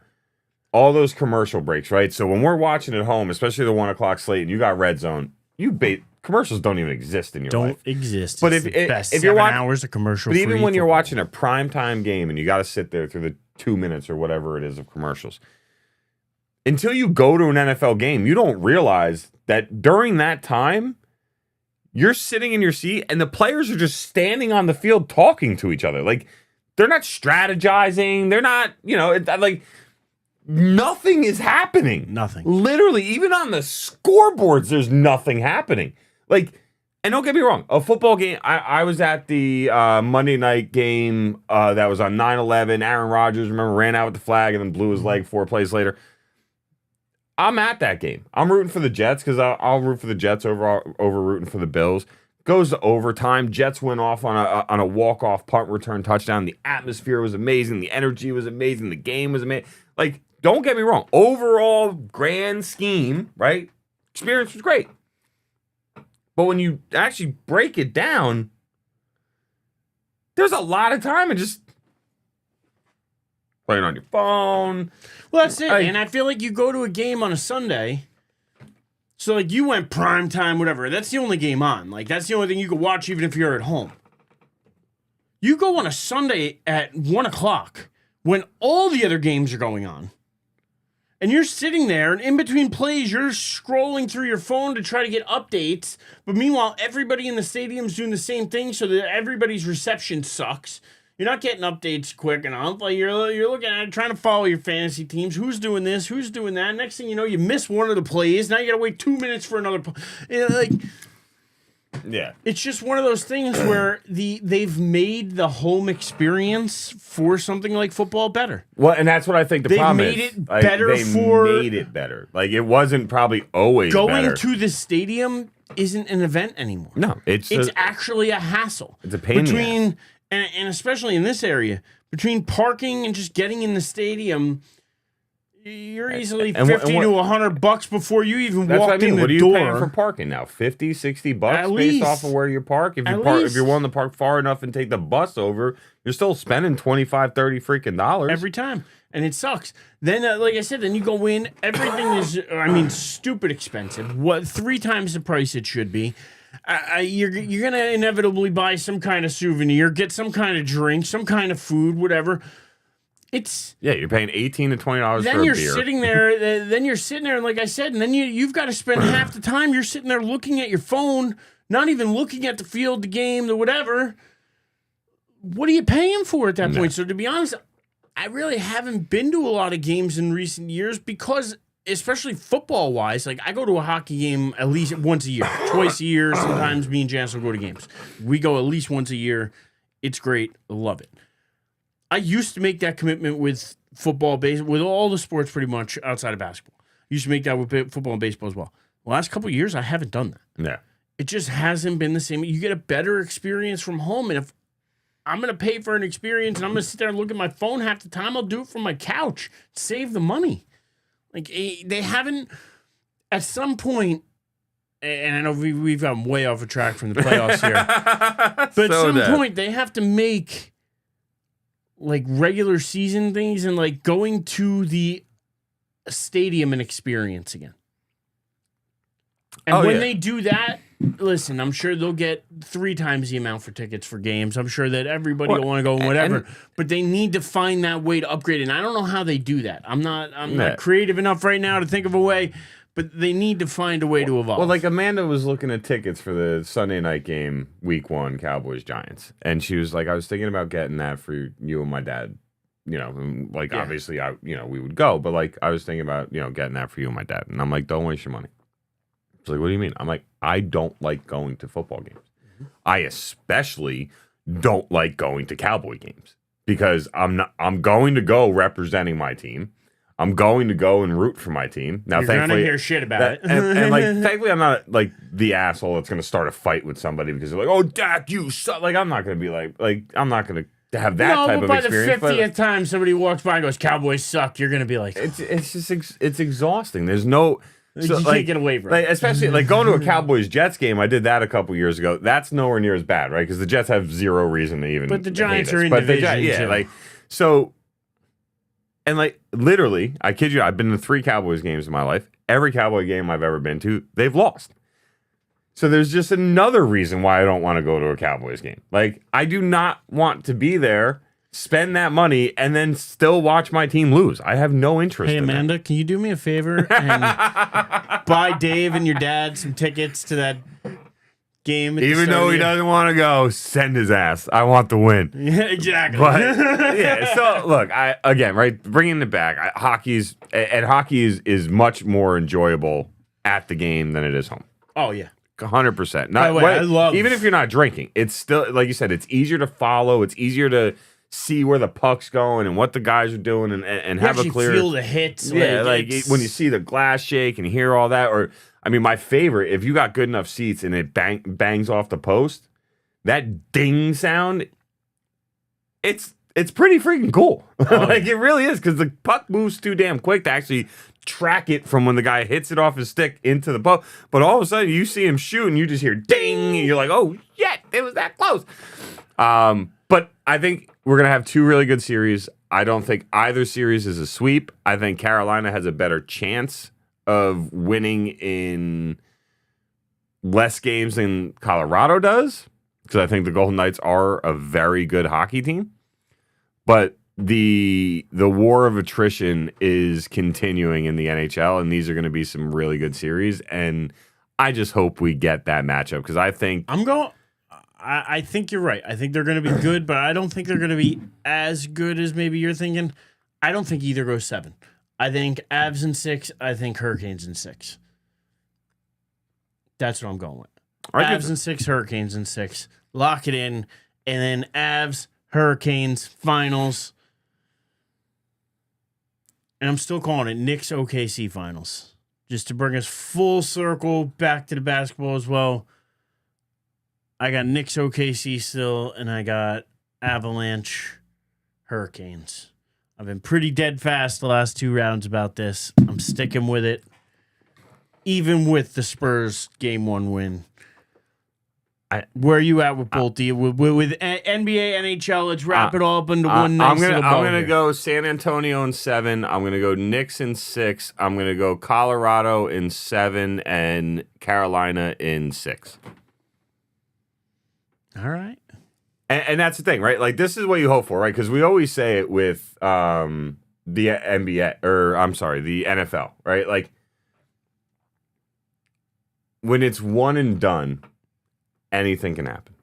all those commercial breaks, right? So when we're watching at home, especially the 1 o'clock slate, and you got Red Zone, commercials don't even exist in your life. Don't exist. But if you're 7 hours of commercial, but even when you're watching a primetime game and you got to sit there through the 2 minutes or whatever it is of commercials, until you go to an NFL game, you don't realize that during that time, you're sitting in your seat and the players are just standing on the field talking to each other. Like, they're not strategizing. They're not, like, nothing is happening. Nothing. Literally, even on the scoreboards, there's nothing happening. Like, and don't get me wrong, a football game, I was at the Monday night game that was on 9/11. Aaron Rodgers, remember, ran out with the flag and then blew his leg 4 plays later. I'm at that game. I'm rooting for the Jets because I'll root for the Jets over rooting for the Bills. Goes to overtime. Jets went off on a walk-off punt return touchdown. The atmosphere was amazing. The energy was amazing. The game was amazing. Like, don't get me wrong. Overall grand scheme, right? Experience was great. But when you actually break it down, there's a lot of time and just playing on your phone. Well, that's it. And I feel like you go to a game on a Sunday. So, like, you went prime time, whatever. That's the only game on. Like, that's the only thing you can watch even if you're at home. You go on a Sunday at 1 o'clock when all the other games are going on. And you're sitting there, and in between plays, you're scrolling through your phone to try to get updates. But meanwhile, everybody in the stadium's doing the same thing, so that everybody's reception sucks. You're not getting updates quick enough. Like, you're looking at it, trying to follow your fantasy teams. Who's doing this? Who's doing that? Next thing you know, you miss one of the plays. Now you got to wait 2 minutes for another play. Yeah. It's just one of those things where they've made the home experience for something like football better. Well, and that's what I think the problem is. They made it better They made it better. Like, it wasn't probably always better. Going to the stadium isn't an event anymore. No, it's actually a hassle. It's a pain in the ass. And especially in this area, between parking and just getting in the stadium, you're easily $50 to $100 before you even walk in the door. What are you paying for parking now? $50, $60 based off of where you park? If you're willing to park far enough and take the bus over, you're still spending $25, $30 freaking dollars every time. And it sucks. Then, like I said, then you go in, everything is, stupid expensive. 3 times the price it should be. You're going to inevitably buy some kind of souvenir, get some kind of drink, some kind of food, whatever. You're paying $18 to $20 for a beer. Then you're sitting there, and like I said, and then you've got to spend half the time you're sitting there looking at your phone, not even looking at the field, the game, the whatever. What are you paying for at that point? So to be honest, I really haven't been to a lot of games in recent years because, especially football-wise, like, I go to a hockey game at least once a year, twice a year. Sometimes me and Janice will go to games. We go at least once a year. It's great. I love it. I used to make that commitment with football, with all the sports pretty much outside of basketball. I used to make that with football and baseball as well. The last couple of years, I haven't done that. Yeah. It just hasn't been the same. You get a better experience from home, and if I'm going to pay for an experience and I'm going to sit there and look at my phone half the time, I'll do it from my couch. Save the money. Like, they haven't, at some point, and I know we've gotten way off a track from the playoffs here, but at some point, they have to make, like, regular season things and, like, going to the stadium an experience again. And when they do that, listen, I'm sure they'll get 3 times the amount for tickets for games. I'm sure that everybody will want to go and whatever. But they need to find that way to upgrade. And I don't know how they do that. I'm not creative enough right now to think of a way. But they need to find a way to evolve. Well, like Amanda was looking at tickets for the Sunday night game, Week 1, Cowboys-Giants. And she was like, I was thinking about getting that for you and my dad. You know, and like, obviously, we would go. But, like, I was thinking about, getting that for you and my dad. And I'm like, don't waste your money. She's like, what do you mean? I'm like, I don't like going to football games. Mm-hmm. I especially don't like going to Cowboy games. Because I'm going to go representing my team. I'm going to go and root for my team. Now, you're thankfully, gonna hear shit about it, and like, thankfully, I'm not like the asshole that's gonna start a fight with somebody because they're like, "Oh, Dak, you suck." Like, I'm not gonna be like, I'm not gonna have that type of experience. By the 50th time somebody walks by and goes, "Cowboys suck," you're gonna be like, it's just it's exhausting. There's no. So, you can't get away from it. Especially like going to a Cowboys-Jets game. I did that a couple years ago. That's nowhere near as bad, right? Because the Jets have zero reason to even. But the Giants are in division, too. Like so. And, like, literally, I kid you, I've been to 3 Cowboys games in my life. Every Cowboy game I've ever been to, they've lost. So there's just another reason why I don't want to go to a Cowboys game. Like, I do not want to be there, spend that money, and then still watch my team lose. I have no interest in Amanda, can you do me a favor and buy Dave and your dad some tickets to that game? Even though he doesn't want to go, send his ass. I want the win. Yeah, exactly. But yeah, so look, bringing it back. Hockey is much more enjoyable at the game than it is home. Oh yeah, 100%. By the way, I love even if you're not drinking, it's still like you said. It's easier to follow. It's easier to see where the puck's going and what the guys are doing and have a clear feel the hits. Yeah, like when you see the glass shake and hear all that, or. I mean, my favorite, if you got good enough seats and it bangs off the post, that ding sound, it's pretty freaking cool. Like, it really is, because the puck moves too damn quick to actually track it from when the guy hits it off his stick into the puck. But all of a sudden, you see him shoot, and you just hear ding, and you're like, oh, shit, it was that close. But I think we're going to have 2 really good series. I don't think either series is a sweep. I think Carolina has a better chance of winning in less games than Colorado does, because I think the Golden Knights are a very good hockey team. But the war of attrition is continuing in the NHL, and these are going to be some really good series. And I just hope we get that matchup, because I think I think you're right. I think they're going to be good, but I don't think they're going to be as good as maybe you're thinking. I don't think either goes 7. I think Avs in 6. I think Hurricanes in 6. That's what I'm going with. Avs in 6, Hurricanes in 6. Lock it in. And then Avs, Hurricanes, finals. And I'm still calling it Knicks OKC finals. Just to bring us full circle back to the basketball as well. I got Knicks OKC still, and I got Avalanche Hurricanes. I've been pretty dead fast the last 2 rounds about this. I'm sticking with it, even with the Spurs Game 1 win. Where are you at with both? With NBA, NHL, let's wrap it all up into one nice little ball. I'm gonna go San Antonio in 7. I'm gonna go Knicks in 6. I'm gonna go Colorado in 7 and Carolina in 6. All right. And that's the thing, right? Like, this is what you hope for, right? Because we always say it with the NBA, or I'm sorry, the NFL, right? Like, when it's one and done, anything can happen.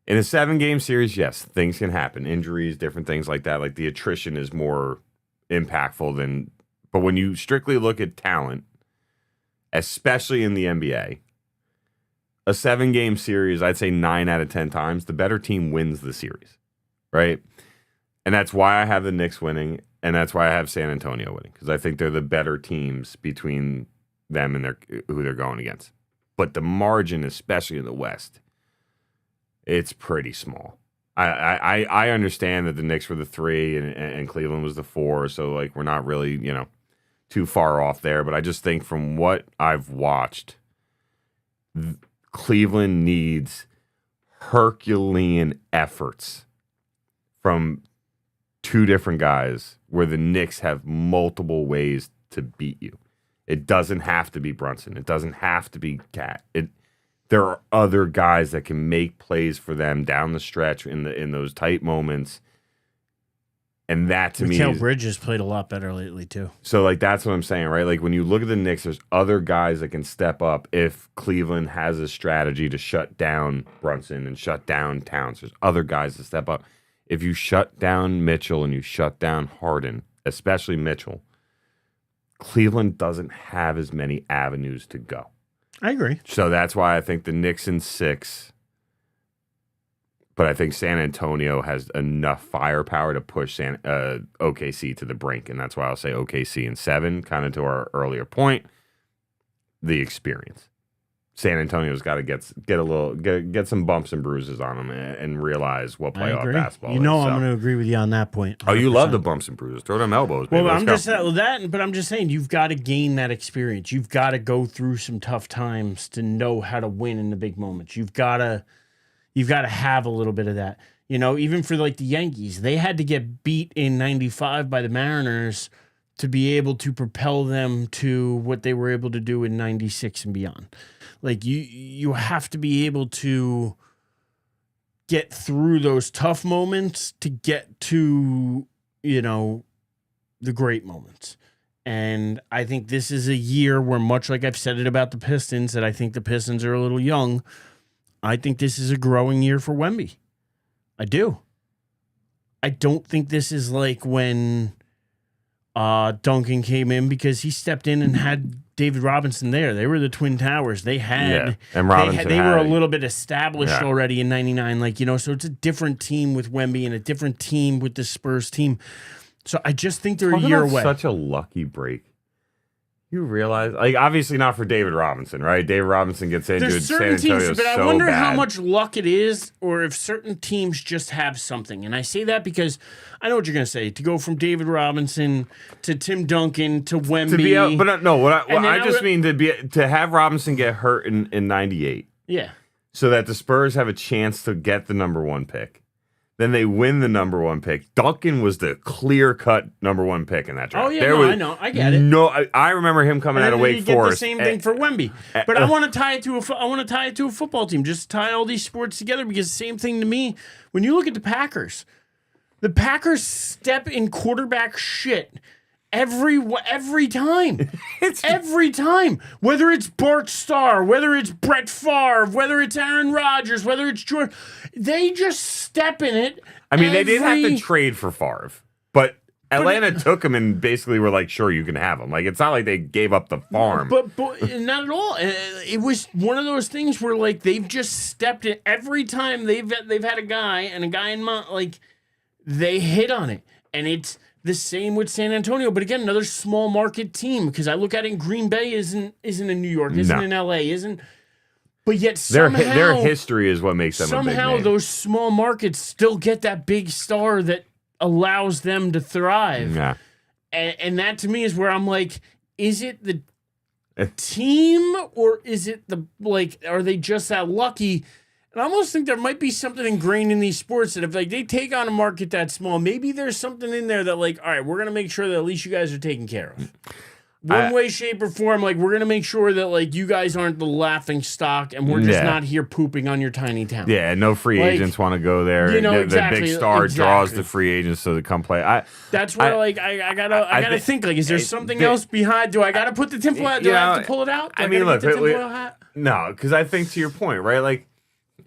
In a 7-game series, yes, things can happen. Injuries, different things like that. Like, the attrition is more impactful than... But when you strictly look at talent, especially in the NBA... A 7-game series, I'd say 9 out of 10 times, the better team wins the series, right? And that's why I have the Knicks winning, and that's why I have San Antonio winning, because I think they're the better teams between them and who they're going against. But the margin, especially in the West, it's pretty small. I understand that the Knicks were the 3 and Cleveland was the 4, so like we're not really too far off there. But I just think from what I've watched, Cleveland needs Herculean efforts from 2 different guys where the Knicks have multiple ways to beat you. It doesn't have to be Brunson. It doesn't have to be Cat. there are other guys that can make plays for them down the stretch in those tight moments. And that to me, Mikal Bridges played a lot better lately too. So like that's what I'm saying, right? Like when you look at the Knicks, there's other guys that can step up if Cleveland has a strategy to shut down Brunson and shut down Towns. There's other guys to step up. If you shut down Mitchell and you shut down Harden, especially Mitchell, Cleveland doesn't have as many avenues to go. I agree. So that's why I think the Knicks in 6. But I think San Antonio has enough firepower to push OKC to the brink, and that's why I'll say OKC in 7. Kind of to our earlier point, the experience. San Antonio's got to get some bumps and bruises on them and realize what playoff basketball is. I'm going to agree with you on that point. 100%. Oh, you love the bumps and bruises. Throw them elbows. Baby. Well, I'm just saying you've got to gain that experience. You've got to go through some tough times to know how to win in the big moments. You've got to have a little bit of that. You know, even for like the Yankees, they had to get beat in 95 by the Mariners to be able to propel them to what they were able to do in 96 and beyond. Like you have to be able to get through those tough moments to get to, you know, the great moments. And I think this is a year where, much like I've said it about the Pistons, that I think the Pistons are a little young. I think this is a growing year for Wemby. I do. I don't think this is like when Duncan came in, because he stepped in and had David Robinson there. They were the Twin Towers. They had, and Robinson they were a little bit established already in 99. Like, you know, so it's a different team with Wemby and a different team with the Spurs team. So I just think they're a year away. Such a lucky break. You realize, like, obviously not for David Robinson, right? David Robinson gets injured. There's certain San Antonio's teams, but I so wonder bad. how much luck it is, or if certain teams just have something. And I say that because I know what you're going to say. To go from David Robinson to Tim Duncan to Wemby. To be out, but no, I just mean to have Robinson get hurt in 98. Yeah. So that the Spurs have a chance to get the number 1 pick. Then they win the number 1 pick. Duncan was the clear-cut number 1 pick in that draft. Oh, yeah, I know. I get it. No, I remember him coming out of Wake Forest. The same thing for Wemby. But I want to tie it to a football team. Just tie all these sports together, because same thing to me. When you look at the Packers step in quarterback shit every time. Every time. Whether it's Bart Starr, whether it's Brett Favre, whether it's Aaron Rodgers, whether it's Jordan, they just step in it. I mean, they did have to trade for Favre, but Atlanta took him and basically were like, sure, you can have him. Like, it's not like they gave up the farm. But not at all. It was one of those things where, like, they've just stepped in. Every time they've had a guy and a guy in mind, like, they hit on it. And it's the same with San Antonio, but again, another small market team, because I look at it, in Green Bay isn't in New York, isn't in LA, but yet somehow their history is what makes them a big name. Somehow those small markets still get that big star that allows them to thrive. Yeah. And that to me is where I'm like, is it the team, or is it are they just that lucky? And I almost think there might be something ingrained in these sports that if they take on a market that small, maybe there's something in there that, like, all right, we're going to make sure that at least you guys are taken care of. One way, shape, or form, like, we're going to make sure that, like, you guys aren't the laughing stock and we're just not here pooping on your tiny town. Yeah, no free agents want to go there. You know, the big star draws the free agents so they come play. That's where, I gotta think, like, is there something else behind? Do I got to put the tinfoil hat? Do I have to pull it out? No, because I think to your point, right, like,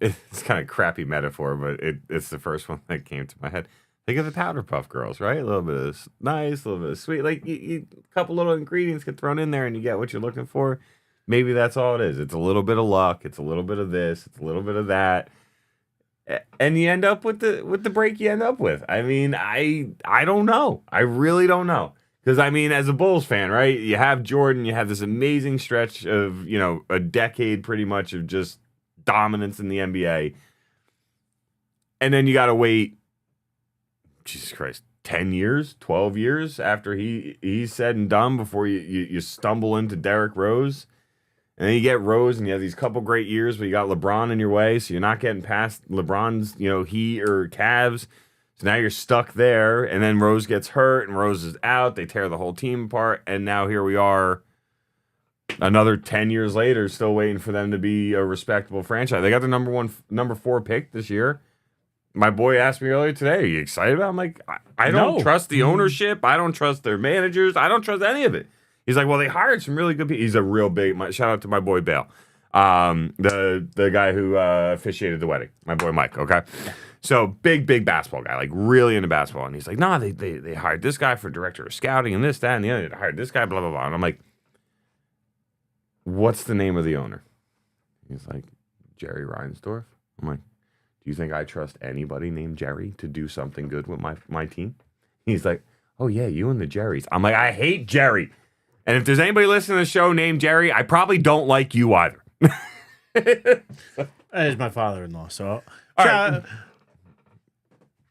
it's kind of a crappy metaphor, but it's the first one that came to my head. Think of the Powder Puff Girls, right? A little bit of nice, a little bit of sweet. Like, a couple little ingredients get thrown in there and you get what you're looking for. Maybe that's all it is. It's a little bit of luck. It's a little bit of this. It's a little bit of that. And you end up with the break you end up with. I mean, I don't know. I really don't know. Because, I mean, as a Bulls fan, right, you have Jordan. You have this amazing stretch of, you know, a decade pretty much of just dominance in the NBA. And then you got to wait, Jesus Christ, 10 years, 12 years after he's said and done before you stumble into Derrick Rose. And then you get Rose and you have these couple great years, but you got LeBron in your way, so you're not getting past LeBron's, you know, Heat or Cavs. So now you're stuck there, and then Rose gets hurt and Rose is out. They tear the whole team apart, and now here we are another 10 years later, still waiting for them to be a respectable franchise. They got the number 4 pick this year. My boy asked me earlier today, are you excited about it? I'm like, I don't trust the ownership. I don't trust their managers. I don't trust any of it. He's like, well, they hired some really good people. He's a real big, shout out to my boy Bale. The guy who officiated the wedding, my boy Mike, okay? So big basketball guy, like really into basketball. And he's like, nah, they hired this guy for director of scouting and this, that, and the other. They hired this guy, blah, blah, blah. And I'm like, what's the name of the owner? He's like, Jerry Reinsdorf. I'm like, do you think I trust anybody named Jerry to do something good with my team? He's like, oh, yeah, you and the Jerrys. I'm like, I hate Jerry. And if there's anybody listening to the show named Jerry, I probably don't like you either. That is my father-in-law, so... All right.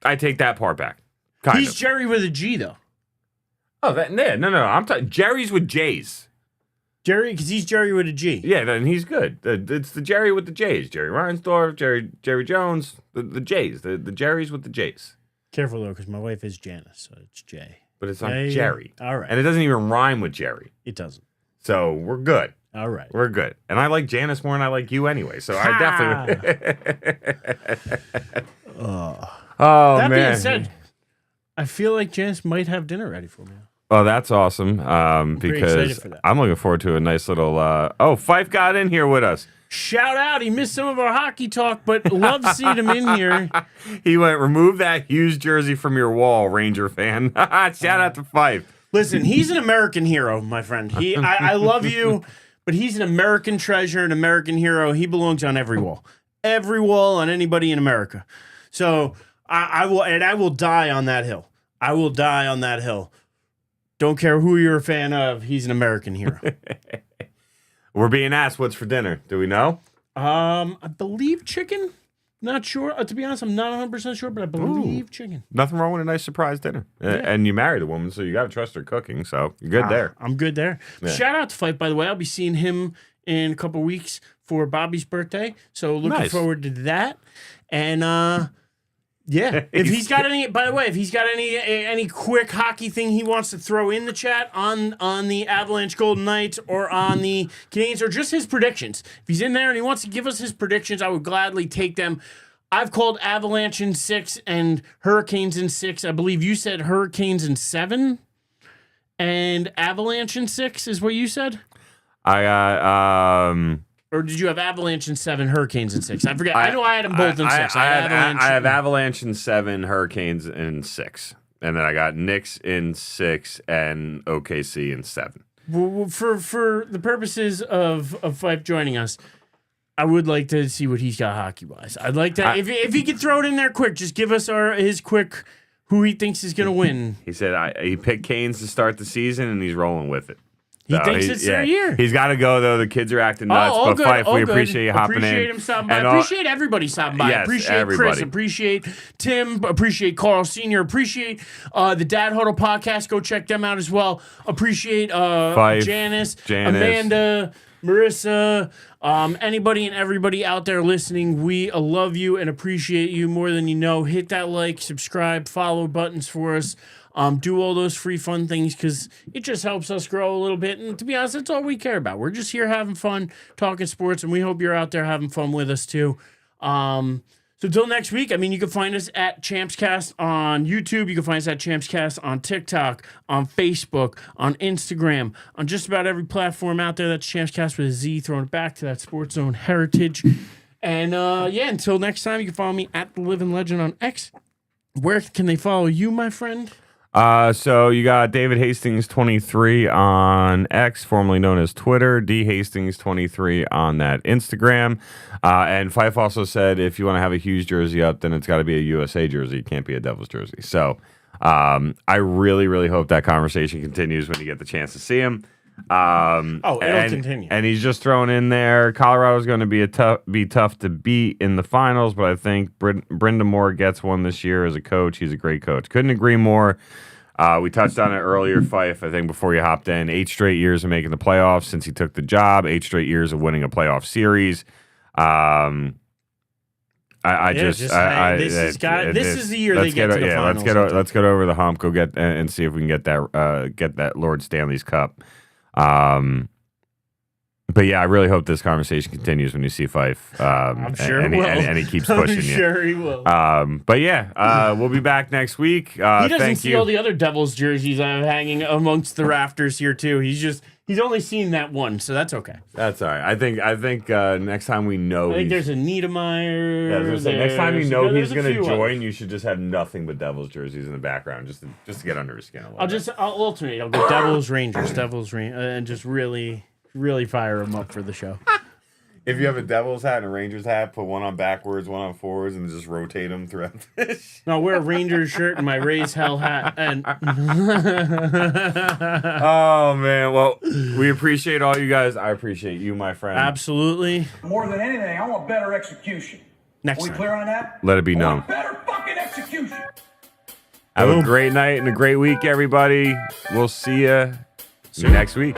I take that part back. He's Jerry with a G, though. Oh, no. I'm talking Jerry's with J's. Jerry, because he's Jerry with a G. Yeah, then he's good. It's the Jerry with the J's. Jerry Reinsdorf, Jerry Jones, the J's. The Jerry's with the J's. Careful, though, because my wife is Janice, so it's J. But it's not Jerry. All right. And it doesn't even rhyme with Jerry. It doesn't. So we're good. All right. We're good. And I like Janice more than I like you anyway, so I definitely... That being said, I feel like Janice might have dinner ready for me. Oh, that's awesome. Because I'm looking forward to a nice little... Fife got in here with us. Shout out. He missed some of our hockey talk, but love seeing him in here. He went, remove that Hughes jersey from your wall, Ranger fan. Shout out to Fife. Listen, he's an American hero, my friend. I love you, but he's an American treasure, an American hero. He belongs on every wall. Every wall on anybody in America. So I will die on that hill. I will die on that hill. Don't care who you're a fan of. He's an American hero. We're being asked what's for dinner. Do we know? I believe chicken. Not sure. To be honest, I'm not 100% sure, but I believe chicken. Nothing wrong with a nice surprise dinner. Yeah. And you married a woman, so you got to trust her cooking. So you're good there. I'm good there. Yeah. Shout out to Fife, by the way. I'll be seeing him in a couple weeks for Bobby's birthday. So looking forward to that. And yeah, if he's got any, by the way, if he's got any quick hockey thing he wants to throw in the chat on the Avalanche Golden Knights or on the Canadiens or just his predictions, if he's in there and he wants to give us his predictions, I would gladly take them. I've called Avalanche in 6 and Hurricanes in 6. I believe you said Hurricanes in 7 and Avalanche in 6 is what you said. I got Or did you have Avalanche in 7, Hurricanes in 6? I forget. I know I had them both in 6. I have Avalanche in 7, Hurricanes in 6. And then I got Knicks in 6 and OKC in 7. Well, for the purposes of Fife joining us, I would like to see what he's got hockey-wise. I'd like to, if he could throw it in there quick, just give us his quick who he thinks is going to win. He said he picked Canes to start the season, and he's rolling with it. He thinks it's their year. He's got to go, though. The kids are acting nuts. But good, Fife, we appreciate you hopping in. Appreciate him stopping by. Appreciate everybody stopping by. Yes, appreciate everybody. Chris. Appreciate Tim. Appreciate Carl Sr. Appreciate the Dad Huddle podcast. Go check them out as well. Appreciate Fife, Janice, Amanda, Marissa, anybody and everybody out there listening. We love you and appreciate you more than you know. Hit that like, subscribe, follow buttons for us. Do all those free fun things because it just helps us grow a little bit. And to be honest, that's all we care about. We're just here having fun, talking sports, and we hope you're out there having fun with us too. So until next week, I mean, you can find us at Champscast on YouTube. You can find us at Champscast on TikTok, on Facebook, on Instagram, on just about every platform out there. That's Champscast with a Z, throwing it back to that Sports Zone heritage. And until next time, you can follow me at The Living Legend on X. Where can they follow you, my friend? So you got David Hastings 23 on X, formerly known as Twitter, D Hastings 23 on that Instagram. And Fife also said if you want to have a Hughes jersey up, then it's got to be a USA jersey. It can't be a Devils jersey. So I really, really hope that conversation continues when you get the chance to see him. It'll continue. And he's just thrown in there. Colorado's going to be tough to beat in the finals, but I think Brendan Moore gets one this year as a coach. He's a great coach. Couldn't agree more. We touched on it earlier, Fife, I think, before you hopped in. 8 straight years of making the playoffs since he took the job. 8 straight years of winning a playoff series. This is the year they get to the finals. Let's get over the hump. Go get and see if we can get that Lord Stanley's Cup. But yeah, I really hope this conversation continues when you see Fife. I'm sure and, he will. and he keeps pushing I'm sure he will. But yeah, we'll be back next week. He doesn't thank see you. all the other Devils jerseys I'm hanging amongst the rafters here too. He's only seen that one, so that's okay. That's all right. I think next time we know, I think there's a Niedermeyer. Yeah, I was gonna say, next time you know he's there's a going to few join, others. you should just have nothing but Devils jerseys in the background, just to get under his skin a little. I'll alternate. I'll go Devils, Rangers, and just really fire him up for the show. If you have a Devils hat and a Rangers hat, put one on backwards, one on forwards, and just rotate them throughout this. No, I'll wear a Rangers shirt and my Raise Hell hat. And oh man, well, we appreciate all you guys. I appreciate you, my friend. Absolutely. More than anything, I want better execution. Next Are we time. clear on that? Let it be I known. want better fucking execution. Have a great night and a great week, everybody. We'll see you next week.